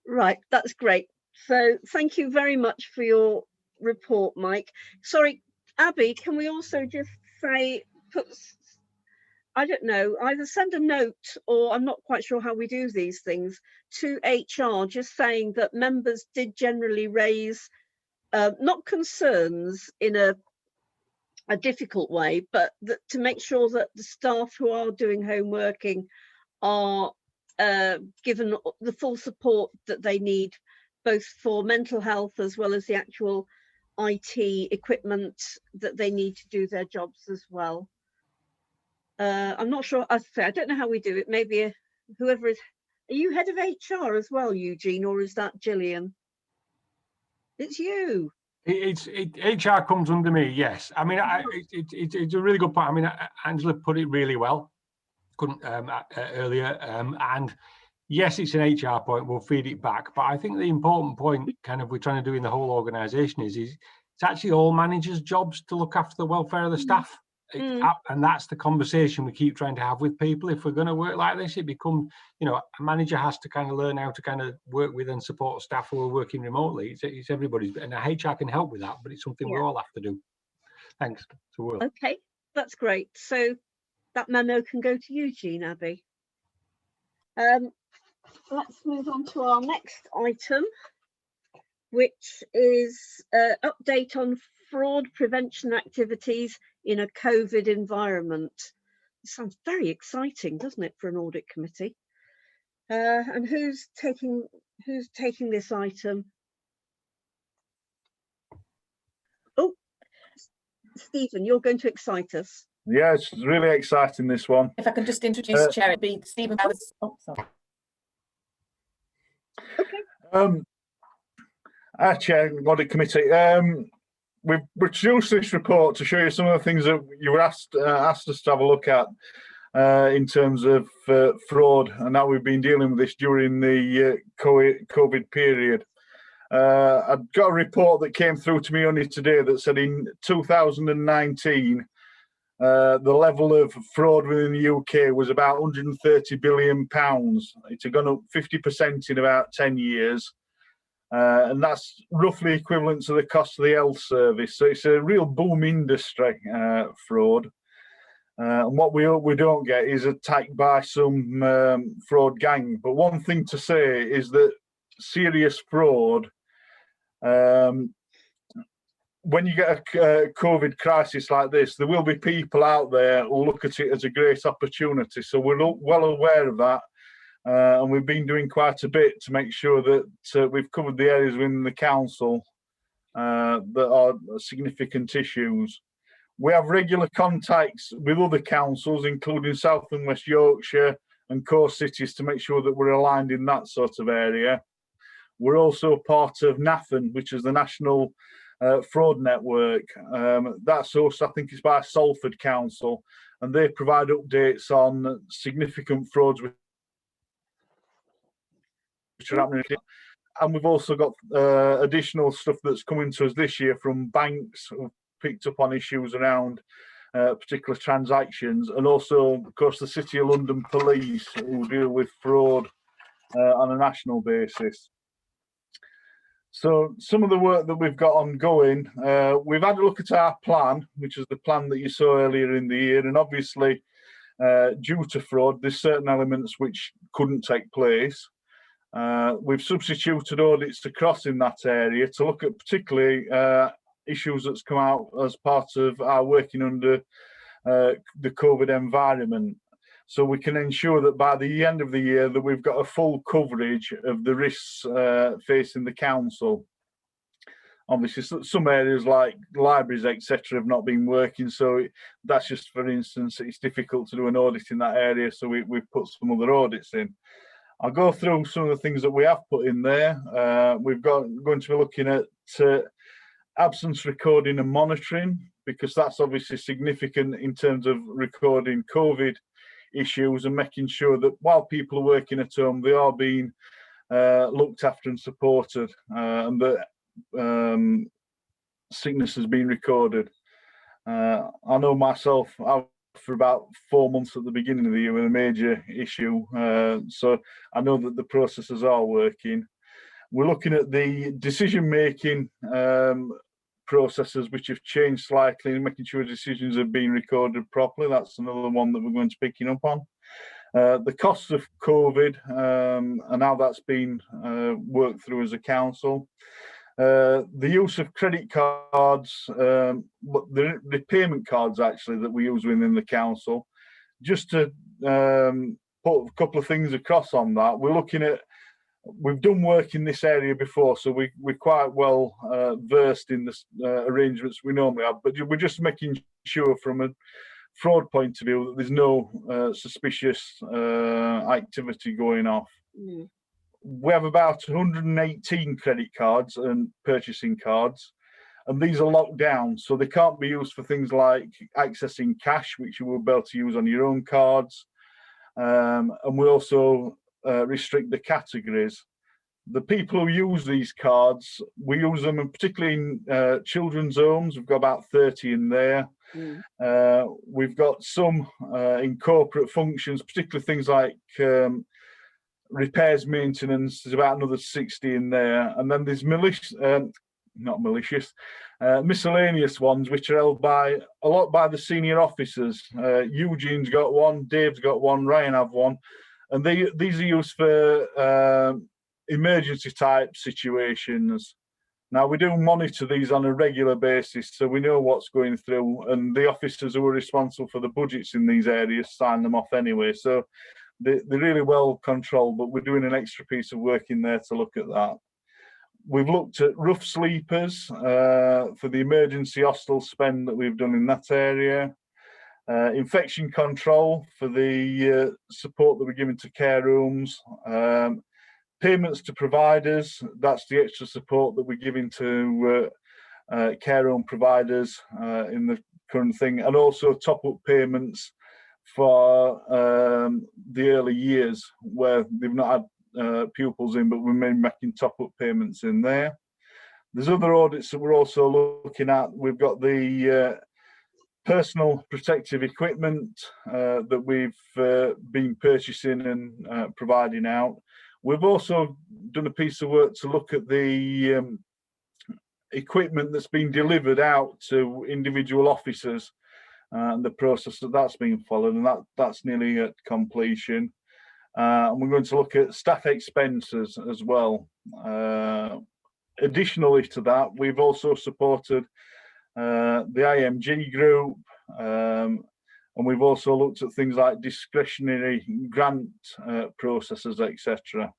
S1: Right, that's great. So thank you very much for your report, Mike. Sorry, Abby, can we also just say, I don't know, either send a note, or I'm not quite sure how we do these things, to HR, just saying that members did generally raise, not concerns in a difficult way, but that to make sure that the staff who are doing home working are given the full support that they need, both for mental health as well as the actual IT equipment that they need to do their jobs as well. I'm not sure, as I say, I don't know how we do it. Maybe whoever is, are you head of HR as well, Eugene, or is that Gillian? It's you.
S19: HR comes under me, yes. I mean, it's a really good point. I mean, Angela put it really well earlier, and yes, it's an HR point, we'll feed it back, but I think the important point kind of we're trying to do in the whole organisation is it's actually all managers' jobs to look after the welfare of the staff. And that's the conversation we keep trying to have with people. If we're going to work like this, it becomes, you know, a manager has to kind of learn how to kind of work with and support staff who are working remotely. It's everybody's, and HR can help with that, but it's something we all have to do. Thanks.
S1: Okay, that's great. So that memo can go to you, Jean Abbey. Let's move on to our next item, which is update on fraud prevention activities in a COVID environment. It sounds very exciting, doesn't it, for an audit committee? And who's taking this item? Oh, Stephen, you're going to excite us.
S12: Yeah, it's really exciting, this one.
S17: If I can just introduce Chair, it'd be Stephen. Oh, sorry.
S1: Okay.
S12: Our Chair, Audit Committee. We've produced this report to show you some of the things that you were asked us to have a look at in terms of fraud, and how we've been dealing with this during the COVID period. I've got a report that came through to me only today that said in 2019, the level of fraud within the UK was about £130 billion. It's gone up 50% in about 10 years. And that's roughly equivalent to the cost of the health service. So it's a real boom industry, fraud. And what we don't get is attacked by some fraud gang. But one thing to say is that serious fraud, when you get a COVID crisis like this, there will be people out there who look at it as a great opportunity. So we're well aware of that. And we've been doing quite a bit to make sure that we've covered the areas within the council that are significant issues. We have regular contacts with other councils, including South and West Yorkshire and core cities, to make sure that we're aligned in that sort of area. We're also part of NAFN, which is the National Fraud Network. That's also, I think it's by Salford Council, and they provide updates on significant frauds which are happening. And we've also got additional stuff that's coming to us this year from banks who've picked up on issues around particular transactions, and also, of course, the City of London Police, who deal with fraud on a national basis. So some of the work that we've got ongoing, we've had a look at our plan, which is the plan that you saw earlier in the year, and obviously due to fraud, there's certain elements which couldn't take place. We've substituted audits across in that area to look at particularly issues that's come out as part of our working under the COVID environment. So we can ensure that by the end of the year that we've got a full coverage of the risks facing the council. Obviously, some areas like libraries, etc., have not been working. So that's just, for instance, it's difficult to do an audit in that area. So we've put some other audits in. I'll go through some of the things that we have put in there. We've going to be looking at absence recording and monitoring, because that's obviously significant in terms of recording COVID issues and making sure that while people are working at home, they are being looked after and supported, and that sickness has been recorded. I know myself, for about 4 months at the beginning of the year with a major issue, so I know that the processes are working. We're looking at the decision-making processes which have changed slightly, and making sure decisions are being recorded properly. That's another one that we're going to be picking up on. The costs of COVID and how that's been worked through as a council. The use of credit cards, but the repayment cards actually that we use within the council. Just to put a couple of things across on that, we're looking at, we've done work in this area before, so we're quite well versed in the arrangements we normally have, but we're just making sure from a fraud point of view that there's no suspicious activity going off. We have about 118 credit cards and purchasing cards, and these are locked down, so they can't be used for things like accessing cash, which you will be able to use on your own cards. And we also restrict the categories. The people who use these cards, we use them, and particularly in children's homes. We've got about 30 in there. We've got some in corporate functions, particularly things like repairs, maintenance. There's about another 60 in there, and then there's miscellaneous ones, which are held by a lot by the senior officers. Eugene's got one, Dave's got one, Ryan have one, and these are used for emergency type situations. Now, we do monitor these on a regular basis, so we know what's going through, and the officers who are responsible for the budgets in these areas sign them off anyway. So they're really well controlled, but we're doing an extra piece of work in there to look at that. We've looked at rough sleepers for the emergency hostel spend that we've done in that area. Infection control for the support that we're giving to care rooms. Payments to providers, that's the extra support that we're giving to care home providers in the current thing, and also top-up payments for the early years where they've not had pupils in, but we're making top-up payments in there. There's other audits that we're also looking at. We've got the personal protective equipment that we've been purchasing and providing out. We've also done a piece of work to look at the equipment that's been delivered out to individual officers and the process that's been followed, and that's nearly at completion. And we're going to look at staff expenses as well. Additionally to that, we've also supported the IMG group, and we've also looked at things like discretionary grant processes, etc.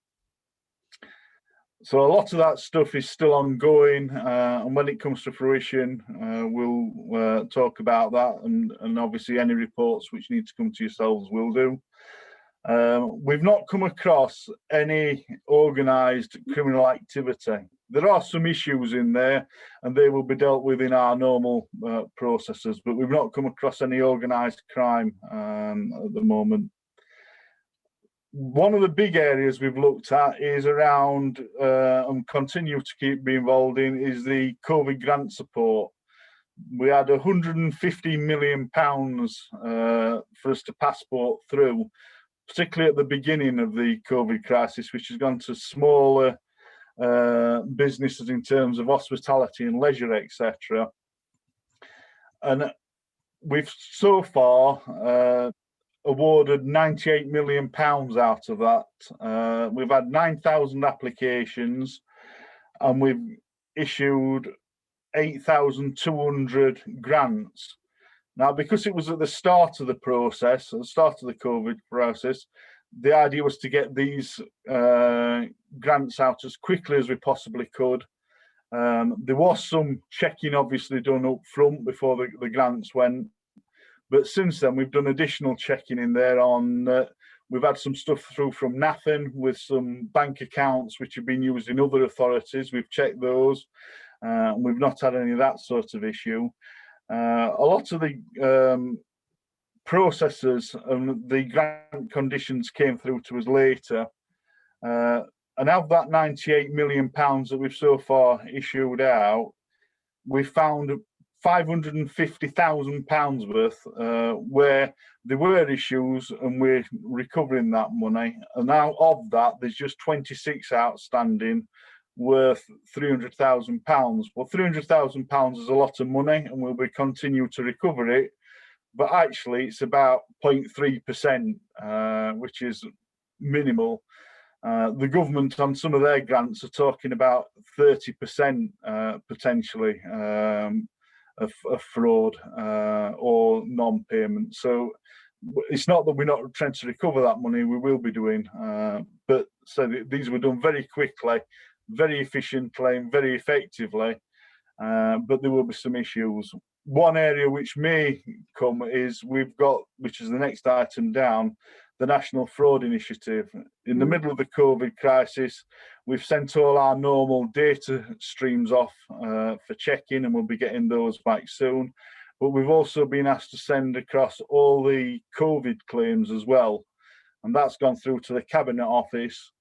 S12: So a lot of that stuff is still ongoing, and when it comes to fruition, we'll talk about that, and obviously any reports which need to come to yourselves will do. We've not come across any organised criminal activity. There are some issues in there, and they will be dealt with in our normal processes, but we've not come across any organised crime at the moment. One of the big areas we've looked at is around, and continue to keep being involved in, is the COVID grant support. We had £150 million for us to passport through, particularly at the beginning of the COVID crisis, which has gone to smaller businesses in terms of hospitality and leisure, etc. And we've so far awarded £98 million out of that. We've had 9,000 applications, and we've issued 8,200 grants. Now, because it was at the start of the process, at the start of the COVID process, the idea was to get these grants out as quickly as we possibly could. There was some checking obviously done up front before the grants went, but since then we've done additional checking in there on, we've had some stuff through from NAFN with some bank accounts which have been used in other authorities. We've checked those, and we've not had any of that sort of issue. A lot of the processes and the grant conditions came through to us later. And of that £98 million that we've so far issued out, we found £550,000 worth where there were issues, and we're recovering that money. And out of that, there's just 26 outstanding worth £300,000. Well, £300,000 is a lot of money, and we'll be continue to recover it. But actually, it's about 0.3%, which is minimal. The government on some of their grants are talking about 30% potentially of fraud or non-payment. So it's not that we're not trying to recover that money, we will be doing. But so these were done very quickly, very efficiently, and very effectively. But there will be some issues. One area which may come is we've got, which is the next item down, the National Fraud Initiative. In the middle of the COVID crisis, we've sent all our normal data streams off for checking, and we'll be getting those back soon. But we've also been asked to send across all the COVID claims as well. And that's gone through to the Cabinet Office.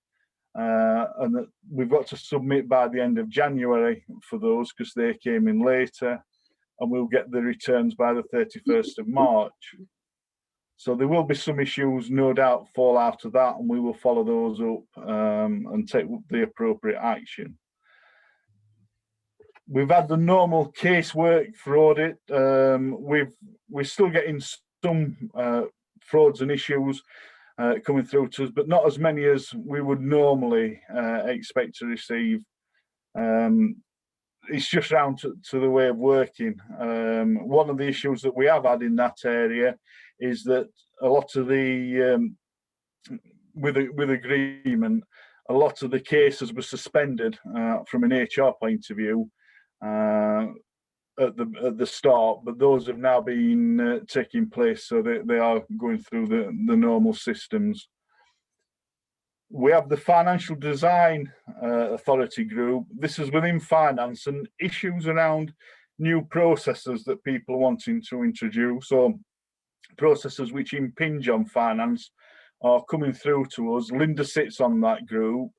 S12: and that we've got to submit by the end of January for those because they came in later, and we'll get the returns by the 31st of March. So there will be some issues, no doubt, fall out of that, and we will follow those up and take the appropriate action. We've had the normal casework for audit. We're still getting some frauds and issues coming through to us, but not as many as we would normally expect to receive. It's just down to the way of working. One of the issues that we have had in that area is that a lot of the with agreement, a lot of the cases were suspended from an HR point of view at the start, but those have now been taking place, so they are going through the normal systems. We have the Financial Design Authority group. This is within finance, and issues around new processes that people are wanting to introduce, or processes which impinge on finance, are coming through to us. Linda sits on that group,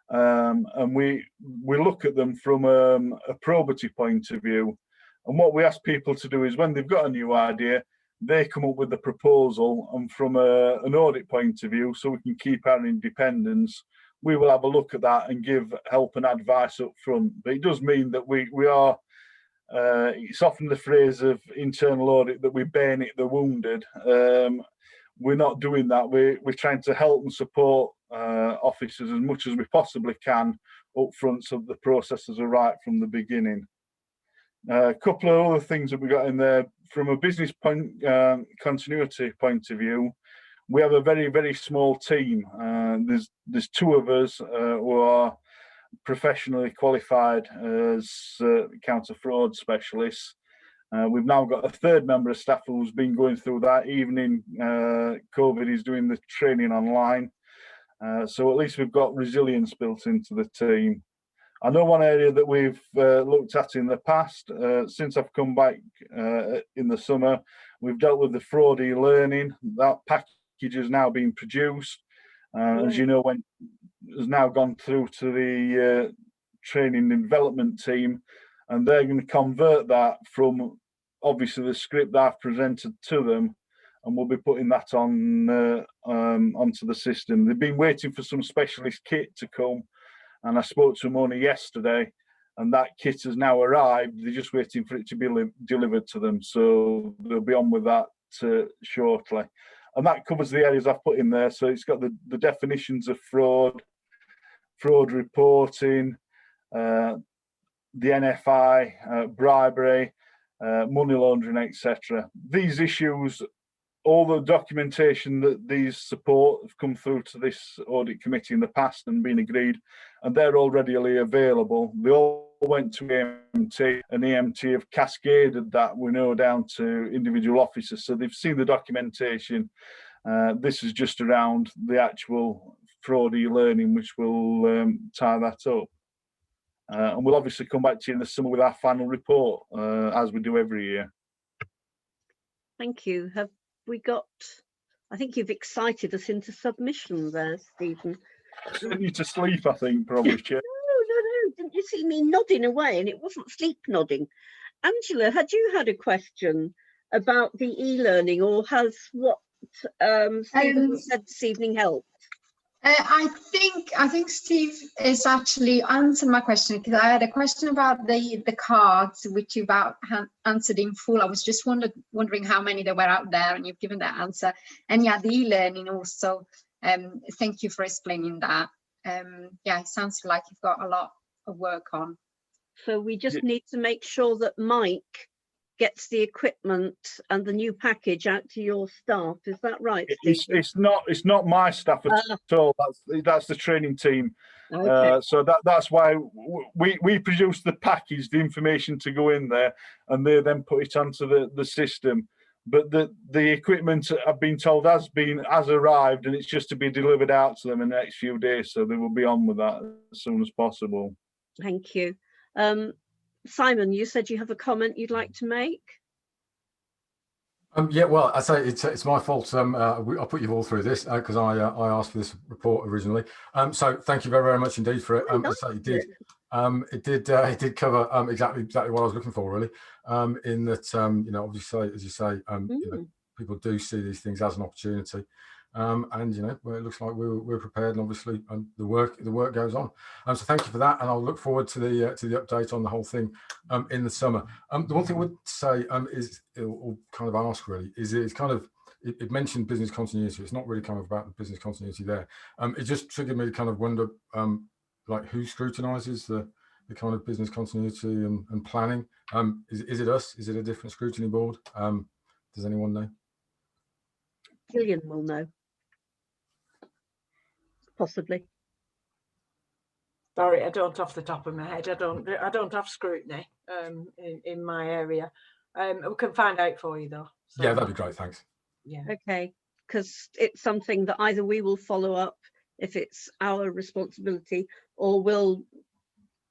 S12: and we look at them from a probity point of view. And what we ask people to do is, when they've got a new idea, they come up with the proposal, and from an audit point of view, so we can keep our independence, we will have a look at that and give help and advice up front. But it does mean that we are, it's often the phrase of internal audit that we bayonet the wounded. We're not doing that. We're trying to help and support officers as much as we possibly can up front, so the processes are right from the beginning. A couple of other things that we got in there from a business continuity point of view. We have a very, very small team. There's two of us who are professionally qualified as counter fraud specialists. We've now got a third member of staff who's been going through that. Even in COVID, he's doing the training online. So at least we've got resilience built into the team. I know one area that we've looked at in the past, since I've come back in the summer, we've dealt with the fraud e-learning. That package has now been produced. As you know, has now gone through to the training and development team, and they're going to convert that from obviously the script that I've presented to them, and we'll be putting that on onto the system. They've been waiting for some specialist kit to come, and I spoke to them only yesterday, and that kit has now arrived. They're just waiting for it to be delivered to them, so they'll be on with that shortly. And that covers the areas I've put in there. So it's got the definitions of fraud reporting, the NFI, bribery, money laundering, etc. These issues, all the documentation that these support have come through to this audit committee in the past and been agreed, and they're all readily available. They all went to EMT, and EMT have cascaded that, we know, down to individual officers. So they've seen the documentation. This is just around the actual fraud e-learning, which will tie that up. And we'll obviously come back to you in the summer with our final report, as we do every year.
S1: Thank you. Have we got, I think you've excited us into submission there, Stephen.
S12: Sent you to sleep, I think, probably, Chair.
S1: No, didn't you see me nodding away? And it wasn't sleep nodding. Angela, had you had a question about the e-learning, or has what Stephen said this evening helped?
S18: I think Steve has actually answered my question, because I had a question about the cards, which you've answered in full. I was just wondering how many there were out there, and you've given that answer. And yeah, the e-learning also. Thank you for explaining that. Yeah, it sounds like you've got a lot of work on.
S1: So we just need to make sure that Mike gets the equipment and the new package out to your staff. Is that right, Steve?
S12: It's not my staff at all. That's the training team.
S1: Okay.
S12: So that's why we produce the package, the information to go in there, and they then put it onto the system. But the equipment, I've been told, has arrived, and it's just to be delivered out to them in the next few days. So they will be on with that as soon as possible.
S1: Thank you. Simon, you said you have a comment you'd like to make?
S3: Yeah, well, I say it's my fault. I put you all through this because I asked for this report originally. So thank you very, very much indeed for it. As I say, it did cover exactly what I was looking for, really. In that, obviously, as you say, people do see these things as an opportunity, and well, it looks like we're prepared, and obviously, the work goes on. So thank you for that, and I'll look forward to the update on the whole thing in the summer. The one thing I would say is, or kind of ask really, is it's kind of, it mentioned business continuity. It's not really kind of about the business continuity there. It just triggered me to kind of wonder, like, who scrutinises the kind of business continuity and planning? Is it us? Is it a different scrutiny board? Does anyone know?
S1: Gillian will know. Possibly.
S11: Sorry, I don't off the top of my head. I don't have scrutiny in my area. We can find out for you though. So.
S3: Yeah, that'd be great. Thanks.
S11: Yeah.
S1: Okay, because it's something that either we will follow up if it's our responsibility, or we'll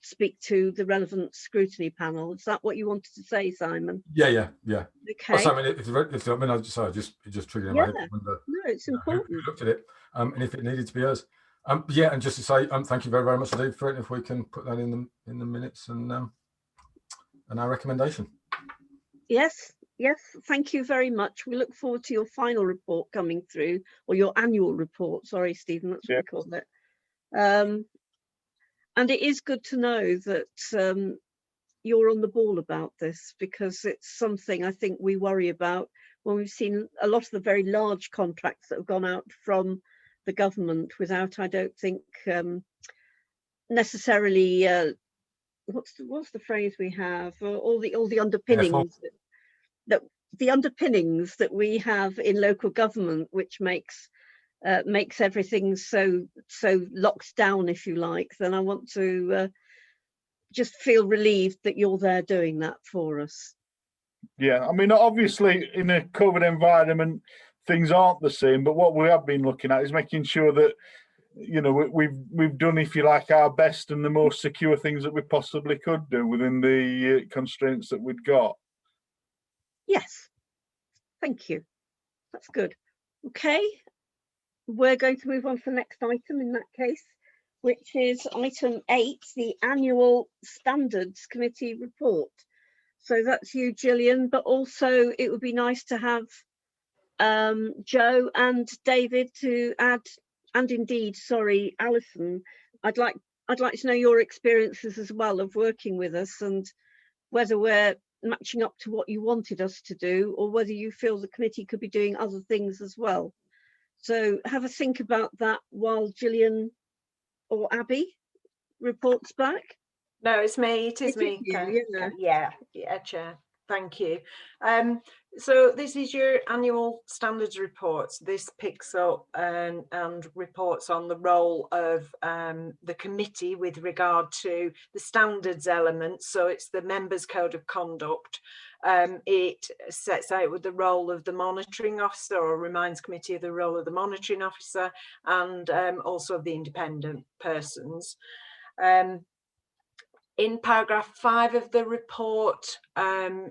S1: speak to the relevant scrutiny panel. Is that what you wanted to say, Simon?
S3: Yeah.
S1: Okay.
S3: Oh, Simon, it just triggered in my head.
S1: No, it's important.
S3: Who looked at it, and if it needed to be us. Yeah, and just to say, thank you very, very much indeed for it. If we can put that in the minutes and our recommendation.
S1: Yes, thank you very much. We look forward to your final report coming through, or your annual report. Sorry, Stephen, that's what we call it. And it is good to know that you're on the ball about this, because it's something I think we worry about when we've seen a lot of the very large contracts that have gone out from the government without, I don't think, necessarily what's the phrase we have, all the underpinnings that the underpinnings that we have in local government, which makes everything so locked down, if you like. Then I want to just feel relieved that you're there doing that for us.
S12: Yeah, I mean, obviously in a COVID environment, things aren't the same, but what we have been looking at is making sure that, we've done, if you like, our best and the most secure things that we possibly could do within the constraints that we'd got.
S1: Yes, thank you. That's good. Okay, we're going to move on to the next item in that case, which is item 8, the annual standards committee report. So that's you, Gillian, but also it would be nice to have Joe and David to add, and indeed, sorry, Alison. I'd like to know your experiences as well of working with us, and whether we're matching up to what you wanted us to do, or whether you feel the committee could be doing other things as well. So have a think about that while Gillian or Abby reports back.
S11: No, it's me. It is me. Yeah, Chair. Thank you. So this is your annual standards reports. This picks up and reports on the role of the committee with regard to the standards elements. So it's the members' code of conduct. It sets out with the role of the monitoring officer, or reminds committee of the role of the monitoring officer, and also of the independent persons. In paragraph 5 of the report,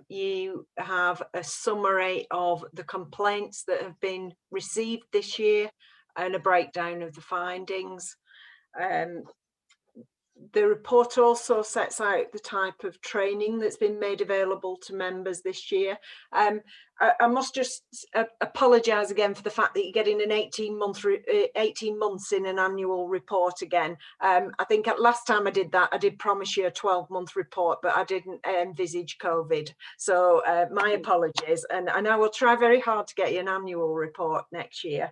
S11: you have a summary of the complaints that have been received this year and a breakdown of the findings. The report also sets out the type of training that's been made available to members this year. I must just apologise again for the fact that you're getting an 18 months in an annual report again. I think last time I did that, I did promise you a 12-month report, but I didn't envisage COVID. So my apologies, and I will try very hard to get you an annual report next year.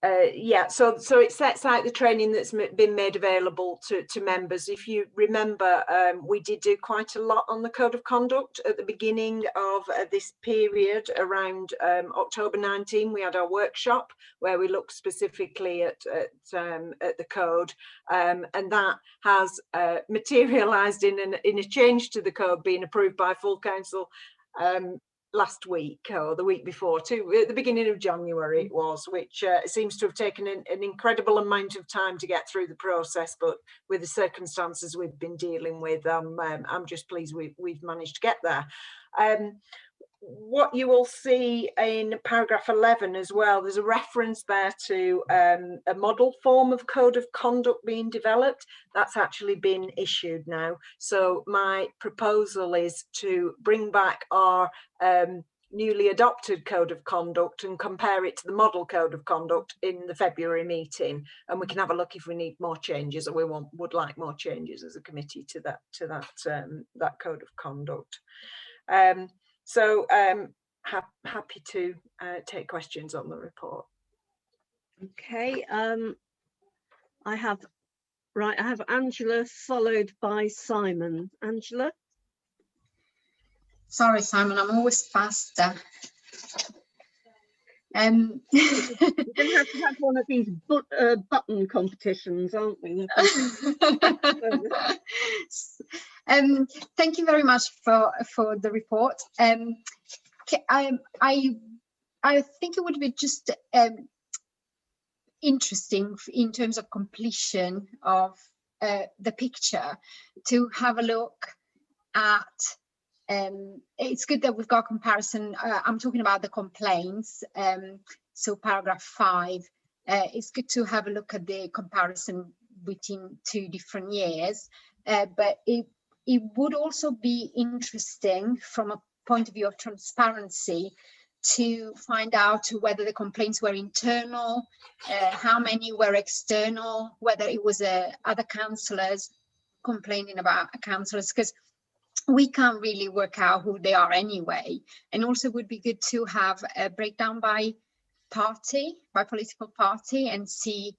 S11: So it sets out the training that's been made available to members. If you remember, we did do quite a lot on the code of conduct at the beginning of this period. Around October 19, we had our workshop where we looked specifically at the code, and that has materialised in a change to the code being approved by full council last week or the week before, at the beginning of January it was, which seems to have taken an incredible amount of time to get through the process, but with the circumstances we've been dealing with, I'm just pleased we've managed to get there. What you will see in paragraph 11 as well, there's a reference there to a model form of code of conduct being developed. That's actually been issued now. So my proposal is to bring back our newly adopted code of conduct and compare it to the model code of conduct in the February meeting, and we can have a look if we need more changes, or we would like more changes as a committee to that code of conduct. Happy to take questions on the report.
S1: Okay, I have Angela followed by Simon. Angela.
S18: Sorry, Simon, I'm always faster.
S1: We're going to have one of these button competitions, aren't we?
S18: Thank you very much for the report. I think it would be just interesting in terms of completion of the picture to have a look at. It's good that we've got comparison. I'm talking about the complaints. So paragraph 5. It's good to have a look at the comparison between 2 different years, but it would also be interesting from a point of view of transparency to find out whether the complaints were internal, how many were external, whether it was other councillors complaining about councillors, because we can't really work out who they are anyway. And also would be good to have a breakdown by party, by political party, and see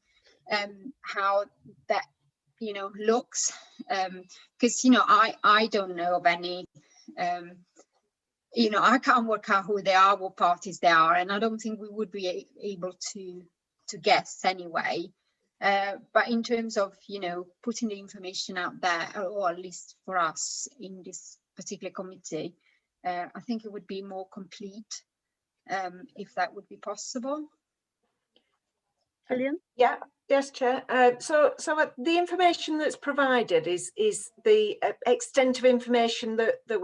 S18: how that looks, because I don't know of any, I can't work out who they are, what parties they are, and I don't think we would be able to guess anyway. But in terms of putting the information out there, or at least for us in this particular committee, I think it would be more complete if that would be possible.
S1: Gillian?
S11: Yeah, yes, Chair. So the information that's provided is the extent of information that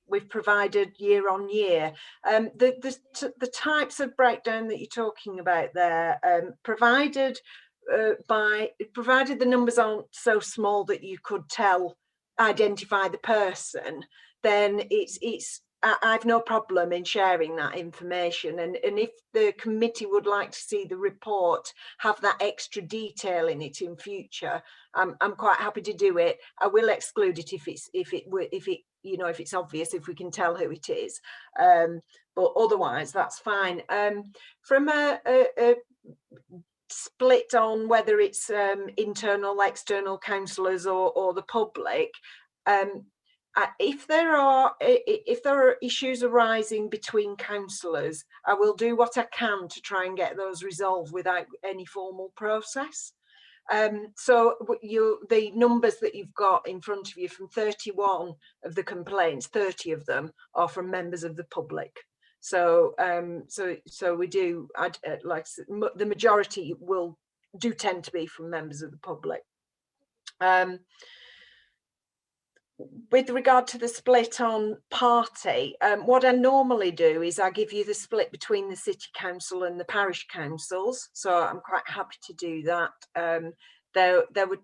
S11: we've provided year on year. The types of breakdown that you're talking about there, provided the numbers aren't so small that you could identify the person, then I've no problem in sharing that information, and if the committee would like to see the report have that extra detail in it in future, I'm quite happy to do it. I will exclude it if it's obvious, if we can tell who it is, but otherwise that's fine. From a split on whether it's internal, external councillors or the public, if there are issues arising between councillors, I will do what I can to try and get those resolved without any formal process. So the numbers that you've got in front of you, from 31 of the complaints, 30 of them are from members of the public. So we do, like the majority do tend to be from members of the public. With regard to the split on party, what I normally do is I give you the split between the city council and the parish councils. So I'm quite happy to do that. There would,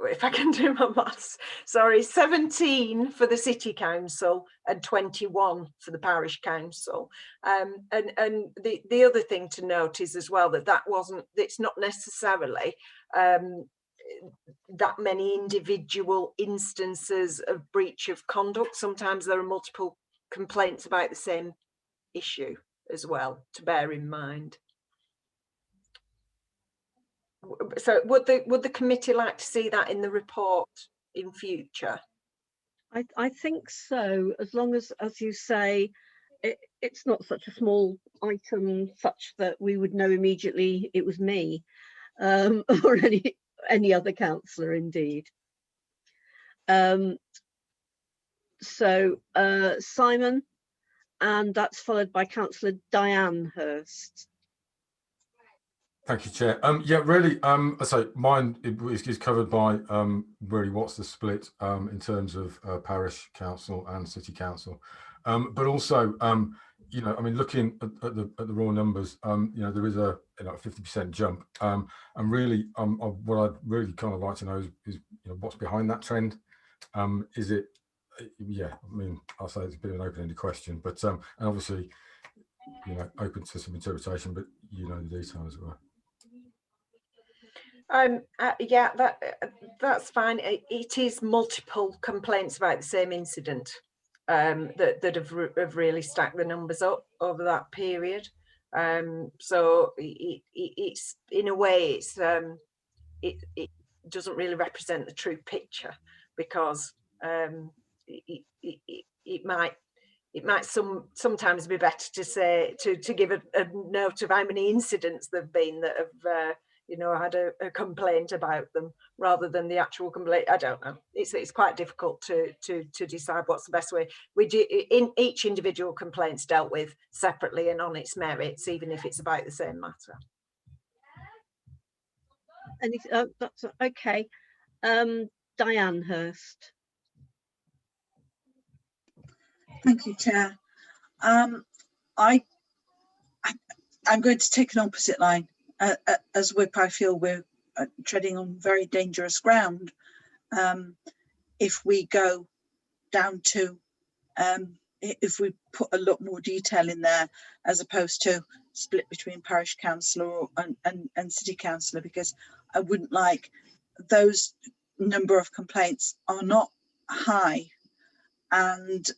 S11: if I can do my maths, sorry, 17 for the city council and 21 for the parish council. And the other thing to note is as well that it's not necessarily that many individual instances of breach of conduct. Sometimes there are multiple complaints about the same issue as well, to bear in mind. So would the committee like to see that in the report in future?
S1: I think so, as long as you say, it's not such a small item such that we would know immediately it was me, or any other councillor indeed. So Simon, and that's followed by Councillor Diane Hurst.
S3: Thank you, Chair. Yeah, really, so mine is covered by really what's the split in terms of parish council and city council, but also, you know, I mean, looking at the raw numbers, you know, there is a 50% jump, and really, what I'd really kind of like to know is you know, what's behind that trend. Is it, yeah, I mean, I'll say it's a bit of an open-ended question, but and obviously, you know, open to some interpretation, but you know the detail as well.
S11: Yeah, that's fine. It is multiple complaints about the same incident that have really stacked the numbers up over that period. So it's in a way it doesn't really represent the true picture, because it might sometimes be better to say to give a note of how many incidents there've been that have you know, had a complaint about them, rather than the actual complaint. I don't know. It's quite difficult to decide what's the best way. We do in each individual complaint's dealt with separately and on its merits, even if it's about the same matter.
S1: And that's okay. Diane Hurst.
S7: Thank you, Chair. I'm going to take an opposite line. As Whip, I feel we're treading on very dangerous ground if we go down to, if we put a lot more detail in there, as opposed to split between parish councillor and city councillor, because I wouldn't like, those number of complaints are not high, and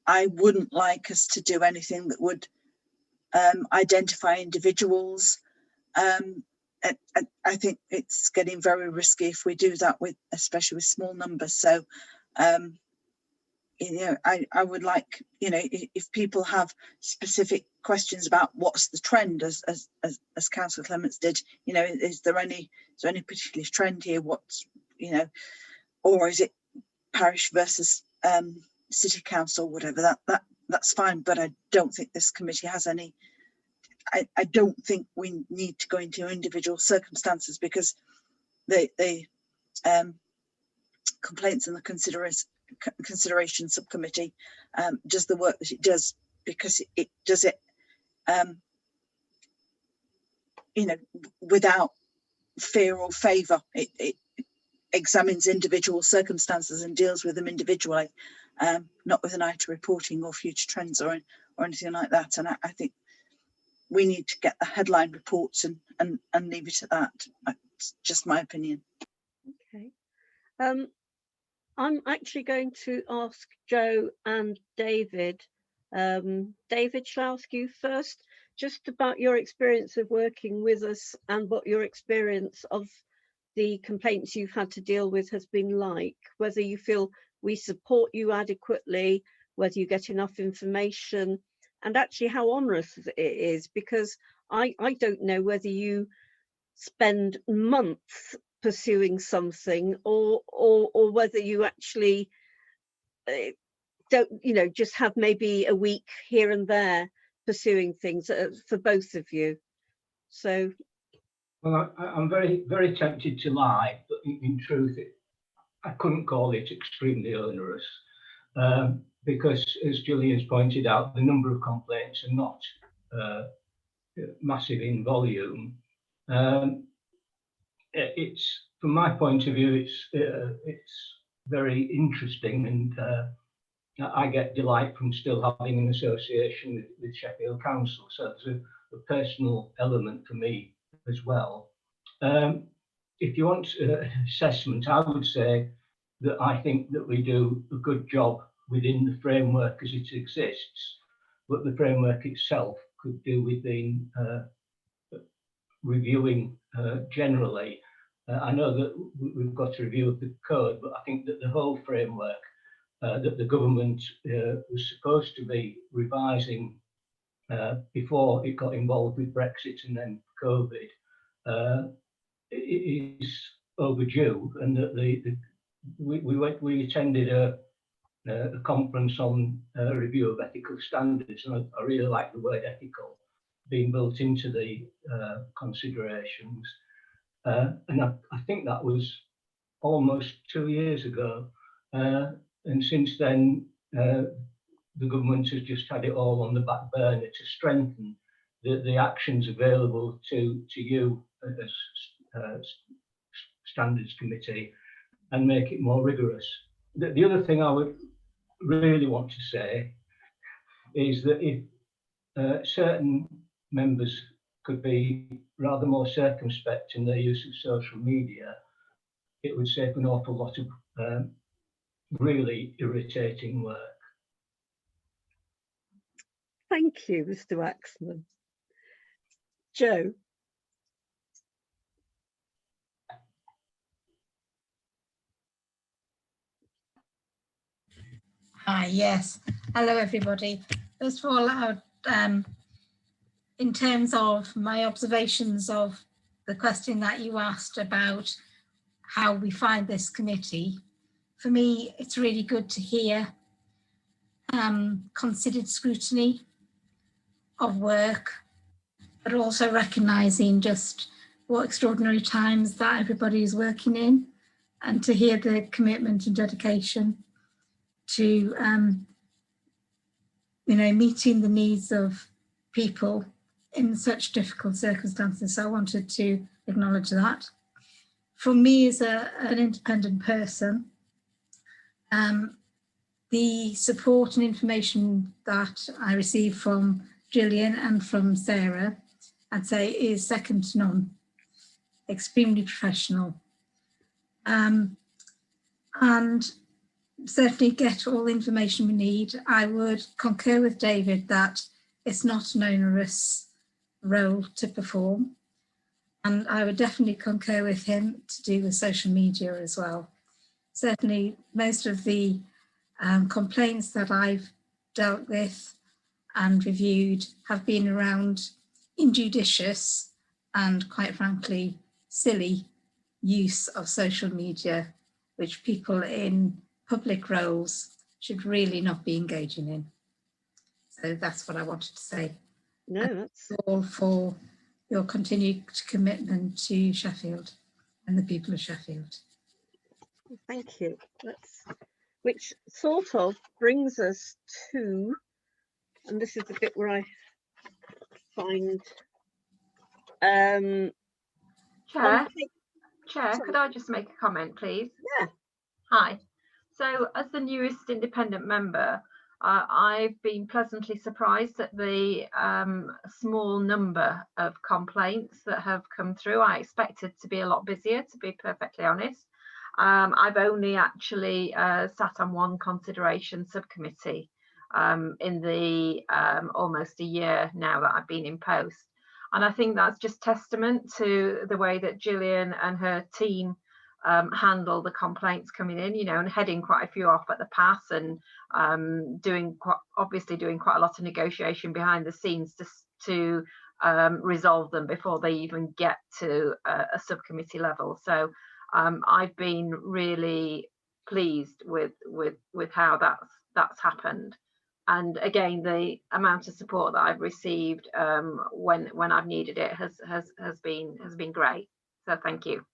S7: I wouldn't like us to do anything that would identify individuals. I think it's getting very risky if we do that, with especially with small numbers. So you know, I would like, you know, if people have specific questions about what's the trend, as Councillor Clements did, you know, is there any particular trend here? What's, you know, or is it parish versus city council, whatever, that's fine. But I don't think this committee has any. I don't think we need to go into individual circumstances, because the complaints and the consideration subcommittee does the work that it does, because it does it you know, without fear or favour. It examines individual circumstances and deals with them individually, not with an eye to reporting or future trends or anything like that. And I think we need to get the headline reports and leave it at that. That's just my opinion.
S1: Okay. I'm actually going to ask Joe and David. David, shall I ask you first, just about your experience of working with us and what your experience of the complaints you've had to deal with has been like, whether you feel we support you adequately, whether you get enough information, and actually how onerous it is, because I don't know whether you spend months pursuing something or whether you actually don't, you know, just have maybe a week here and there pursuing things for both of you. So,
S9: well, I'm very, very tempted to lie, but in truth, I couldn't call it extremely onerous, because, as Gillian's pointed out, the number of complaints are not massive in volume. It's, from my point of view, it's very interesting, and I get delight from still having an association with Sheffield Council. So there's a personal element for me as well. If you want assessment, I would say that I think that we do a good job within the framework as it exists, but the framework itself could do with being reviewing generally. I know that we've got a review of the code, but I think that the whole framework that the government was supposed to be revising before it got involved with Brexit and then COVID is overdue, and that we attended a conference on review of ethical standards, and I really like the word ethical being built into the considerations. And I think that was almost 2 years ago. And since then, the government has just had it all on the back burner to strengthen the actions available to you as Standards Committee and make it more rigorous. The other thing I would really want to say is that if certain members could be rather more circumspect in their use of social media, it would save an awful lot of really irritating work.
S1: Thank you, Mr. Waxman. Joe.
S4: Hi, yes. Hello, everybody. First of all, in terms of my observations of the question that you asked about how we find this committee, for me, it's really good to hear considered scrutiny of work, but also recognising just what extraordinary times that everybody is working in, and to hear the commitment and dedication to meeting the needs of people in such difficult circumstances. So I wanted to acknowledge that. For me as an independent person, the support and information that I receive from Gillian and from Sarah, I'd say is second to none, extremely professional. And certainly get all the information we need. I would concur with David that it's not an onerous role to perform. And I would definitely concur with him to do with social media as well. Certainly most of the complaints that I've dealt with and reviewed have been around injudicious and, quite frankly, silly use of social media, which people in public roles should really not be engaging in. So that's what I wanted to say.
S1: No, that's
S4: all for your continued commitment to Sheffield and the people of Sheffield.
S1: Thank you. Which sort of brings us to, and this is the bit where I find
S8: Chair, could I just make a comment, please?
S1: Yeah.
S8: Hi. So as the newest independent member, I've been pleasantly surprised at the small number of complaints that have come through. I expected to be a lot busier, to be perfectly honest. I've only actually sat on one consideration subcommittee in the almost a year now that I've been in post. And I think that's just testament to the way that Gillian and her team handle the complaints coming in, and heading quite a few off at the pass, and obviously doing quite a lot of negotiation behind the scenes to resolve them before they even get to a subcommittee level. So I've been really pleased with how that's happened. And again, the amount of support that I've received when I've needed it has been great. So thank you.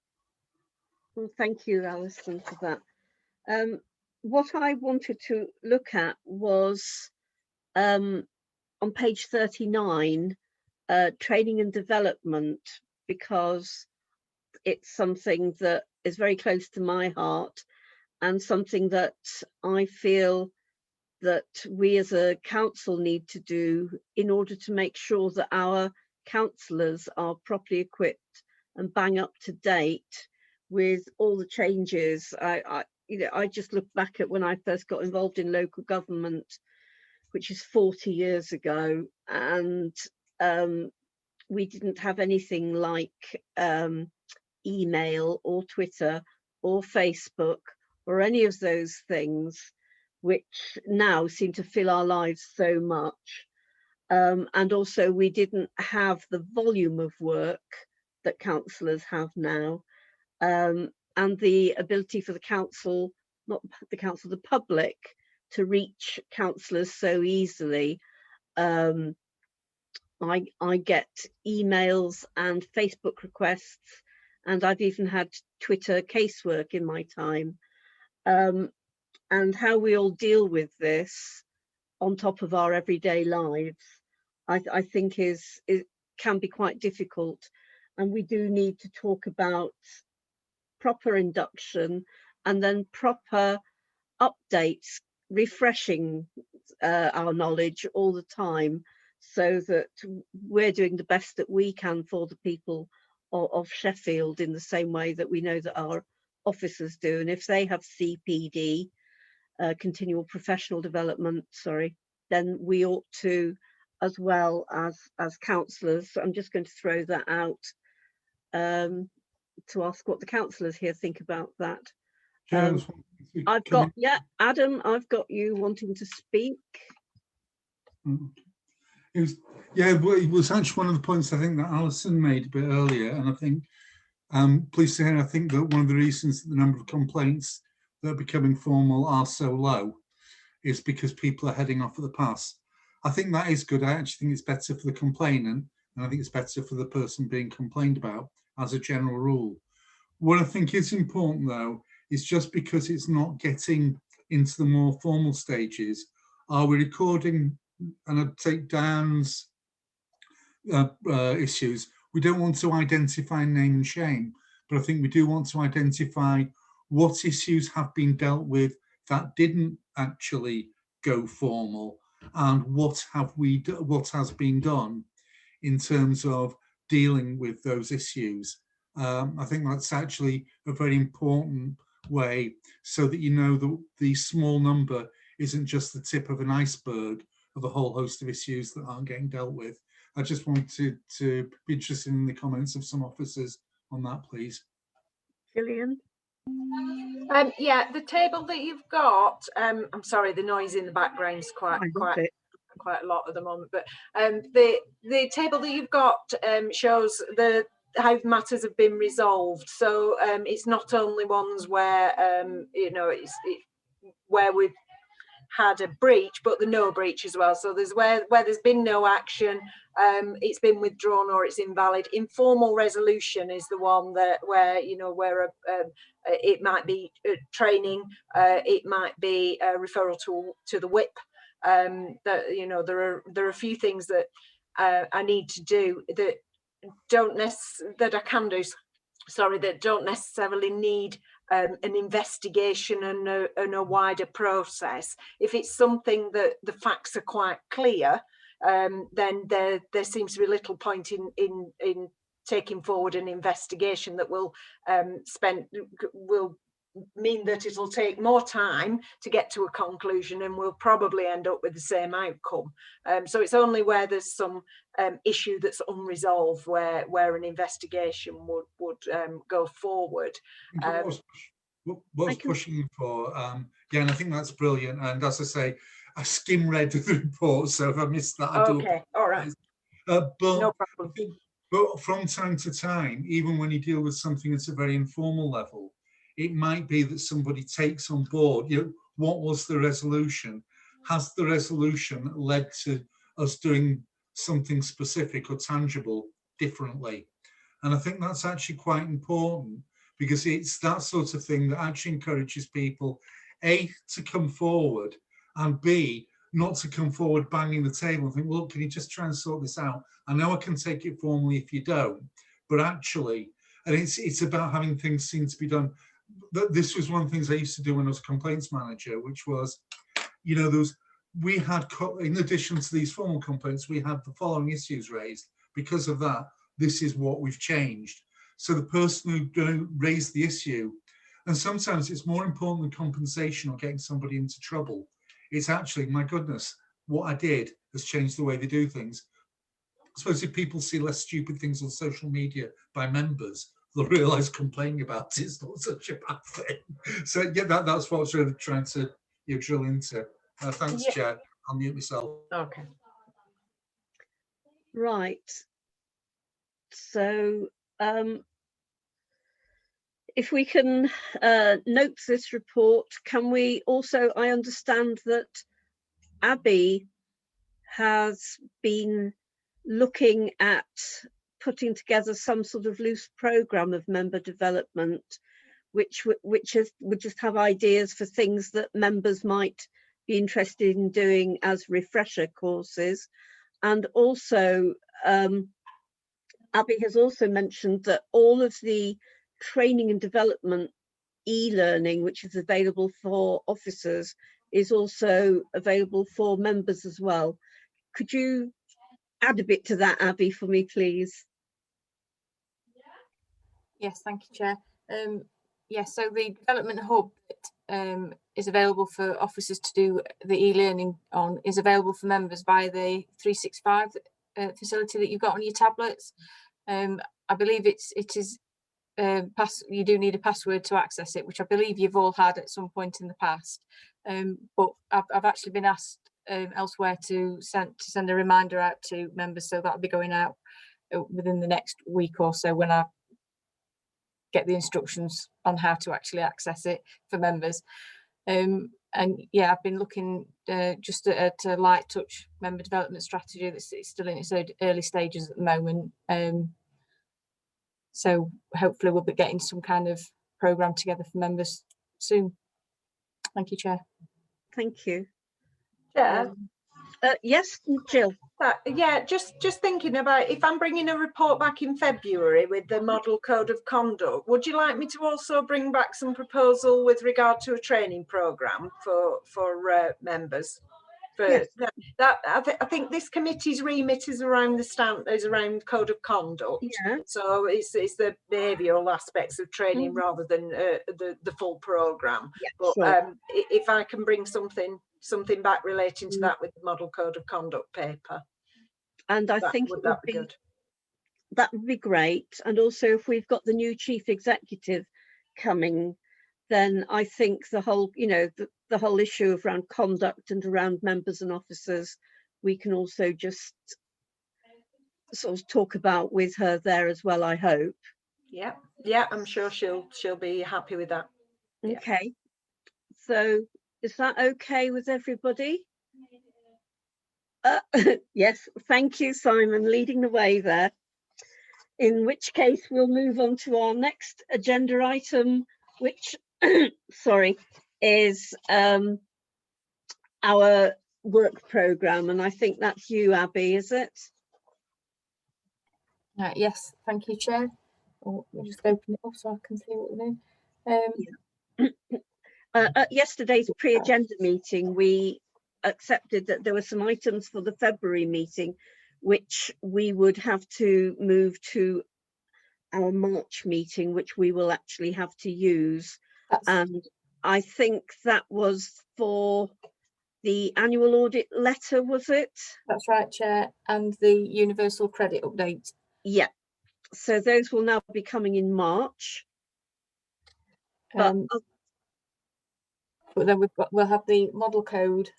S1: Well, thank you, Alison, for that. What I wanted to look at was on page 39, training and development, because it's something that is very close to my heart and something that I feel that we as a council need to do in order to make sure that our councillors are properly equipped and bang up to date with all the changes. I just look back at when I first got involved in local government, which is 40 years ago, and we didn't have anything like email or Twitter or Facebook or any of those things, which now seem to fill our lives so much. And also we didn't have the volume of work that councillors have now, and the ability for the council, not the council, the public, to reach councillors so easily. I get emails and Facebook requests, and I've even had Twitter casework in my time. And how we all deal with this on top of our everyday lives, I think it can be quite difficult. And we do need to talk about proper induction and then proper updates, refreshing our knowledge all the time, so that we're doing the best that we can for the people of Sheffield in the same way that we know that our officers do. And if they have CPD, continual professional development, sorry, then we ought to, as well as councillors. I'm just going to throw that out to ask what the councillors here think about that. I've got, yeah, Adam, I've got you wanting to speak.
S6: It was actually one of the points I think that Alison made a bit earlier, and I think pleased to hear. I think that one of the reasons that the number of complaints that are becoming formal are so low is because people are heading off at the pass. I think that is good. I actually think it's better for the complainant, and I think it's better for the person being complained about as a general rule. What I think is important though is just because it's not getting into the more formal stages, are we recording, and I'd take Diane's issues, we don't want to identify name and shame, but I think we do want to identify what issues have been dealt with that didn't actually go formal, and what has been done in terms of dealing with those issues. I think that's actually a very important way, so that you know that the small number isn't just the tip of an iceberg of a whole host of issues that aren't getting dealt with. I just wanted to be interested in the comments of some officers on that, please.
S1: Gillian?
S11: Yeah, the table that you've got, I'm sorry, the noise in the background is quite a lot at the moment, but the table that you've got shows how matters have been resolved. So it's not only ones where you know, where we've had a breach, but the no breach as well. So there's where there's been no action, it's been withdrawn or it's invalid. Informal resolution is the one where you know, where it might be training, it might be a referral to the whip. That, you know, there are a few things that I need to do that I can do, sorry, that don't necessarily need an investigation and a wider process. If it's something that the facts are quite clear, then there seems to be little point in taking forward an investigation that will mean that it'll take more time to get to a conclusion, and we'll probably end up with the same outcome. So it's only where there's some issue that's unresolved where an investigation would go forward.
S6: What I was pushing for, yeah, and I think that's brilliant. And as I say, I skim read the report, so if I missed that, I do.
S11: Okay, all right.
S6: But
S11: no problem.
S6: But from time to time, even when you deal with something at a very informal level, it might be that somebody takes on board, you know, what was the resolution? Has the resolution led to us doing something specific or tangible differently? And I think that's actually quite important, because it's that sort of thing that actually encourages people, A, to come forward, and B, not to come forward banging the table and think, well, can you just try and sort this out? I know I can take it formally if you don't, but actually, and it's about having things seem to be done. This was one of the things I used to do when I was a complaints manager, which was, you know, we had, in addition to these formal complaints, we had the following issues raised. Because of that, this is what we've changed. So the person who raised the issue, and sometimes it's more important than compensation or getting somebody into trouble. It's actually, my goodness, what I did has changed the way they do things. I suppose if people see less stupid things on social media by members, they'll realise complaining about it is not such a bad thing. So yeah, that's what I was really trying to drill into. Thanks, yeah. Chair. I'll mute myself.
S11: Okay.
S1: Right. So if we can note this report, can we also, I understand that Abby has been looking at putting together some sort of loose programme of member development, which would just have ideas for things that members might be interested in doing as refresher courses. And also, Abby has also mentioned that all of the training and development e-learning, which is available for officers, is also available for members as well. Could you add a bit to that, Abby, for me, please?
S2: Yes, thank you, Chair. Yes, so the development hub is available for officers to do the e-learning on, is available for members via the 365 facility that you've got on your tablets. I believe it is you do need a password to access it, which I believe you've all had at some point in the past. But I've actually been asked elsewhere to send a reminder out to members, so that'll be going out within the next week or so when I get the instructions on how to actually access it for members. And yeah, I've been looking just at a light touch member development strategy that's still in its early stages at the moment. So hopefully we'll be getting some kind of programme together for members soon. Thank you, Chair.
S1: Thank you.
S11: Chair?
S1: Yes, Jill.
S11: Yeah, just thinking about, if I'm bringing a report back in February with the model code of conduct, would you like me to also bring back some proposal with regard to a training programme for members? Yes. I think this committee's remit is around around code of conduct.
S1: Yeah.
S11: So it's the behavioural aspects of training rather than the full programme.
S1: Yeah,
S11: but
S1: sure.
S11: If I can bring something back relating to that with the model code of conduct paper,
S1: and I think
S11: would that be good?
S1: That would be great. And also, if we've got the new chief executive coming, then I think the whole, the whole issue around conduct and around members and officers, we can also just sort of talk about with her there as well, I hope.
S11: Yeah, I'm sure she'll be happy with that.
S1: Okay. Yeah. So is that okay with everybody? Yes, thank you, Simon, leading the way there. In which case we'll move on to our next agenda item, which sorry, is our work programme, and I think that's you, Abby, is it?
S2: Yes, thank you, Chair. We'll just open it up so I can see what we're doing.
S1: At yesterday's pre-agenda meeting, we accepted that there were some items for the February meeting which we would have to move to our March meeting, which we will actually have to use. And I think that was for the annual audit letter, was it?
S2: That's right, Chair, and the universal credit update.
S1: Yeah, so those will now be coming in March.
S2: But then we'll have the model code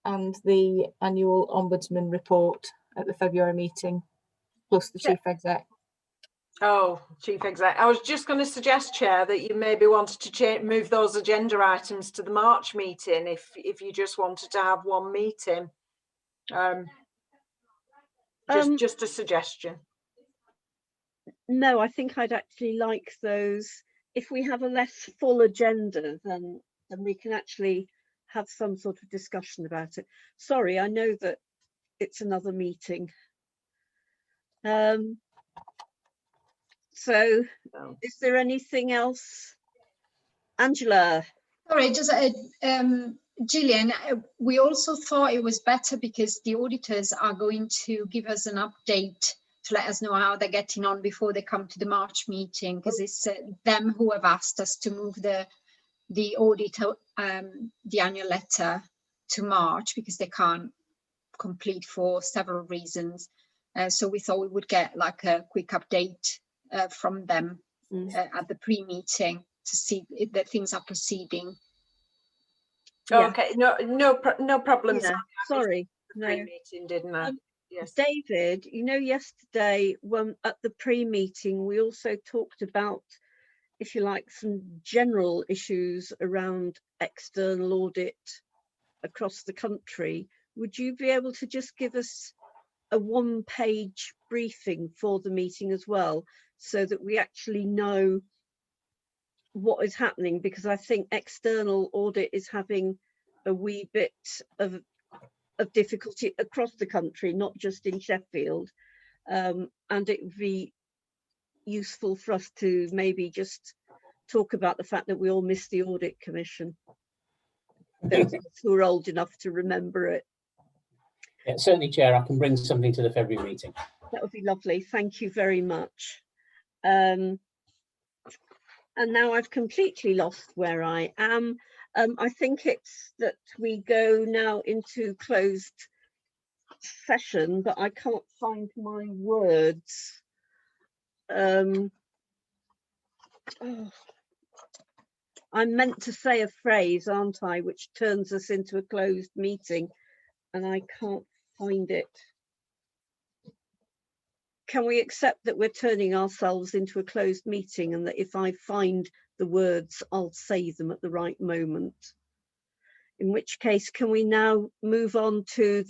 S2: and the annual ombudsman report at the February meeting, plus the chief exec.
S11: Oh, chief exec. I was just going to suggest, Chair, that you maybe wanted to move those agenda items to the March meeting if you just wanted to have one meeting. Just a suggestion.
S1: No, I think I'd actually like those. If we have a less full agenda, then we can actually have some sort of discussion about it. Sorry, I know that it's another meeting. So is there anything else? Angela?
S18: Sorry, just Gillian, we also thought it was better because the auditors are going to give us an update to let us know how they're getting on before they come to the March meeting, because it's them who have asked us to move the audit, the annual letter to March, because they can't complete for several reasons. So we thought we would get like a quick update from them at the pre-meeting to see that things are proceeding.
S11: Yeah. Okay, no problems.
S1: Yeah, sorry, no.
S11: Pre-meeting, didn't I? Yes.
S1: David, yesterday when at the pre-meeting we also talked about if you like, some general issues around external audit across the country, would you be able to just give us a one-page briefing for the meeting as well, so that we actually know what is happening? Because I think external audit is having a wee bit of difficulty across the country, not just in Sheffield, and it would be useful for us to maybe just talk about the fact that we all missed the Audit Commission. Those of us who are old enough to remember it.
S13: Yeah, certainly, Chair, I can bring something to the February meeting.
S1: That would be lovely. Thank you very much. And now I've completely lost where I am. I think it's that we go now into closed session, but I can't find my words. Oh, I'm meant to say a phrase, aren't I, which turns us into a closed meeting, and I can't find it. Can we accept that we're turning ourselves into a closed meeting, and that if I find the words, I'll say them at the right moment? In which case, can we now move on to the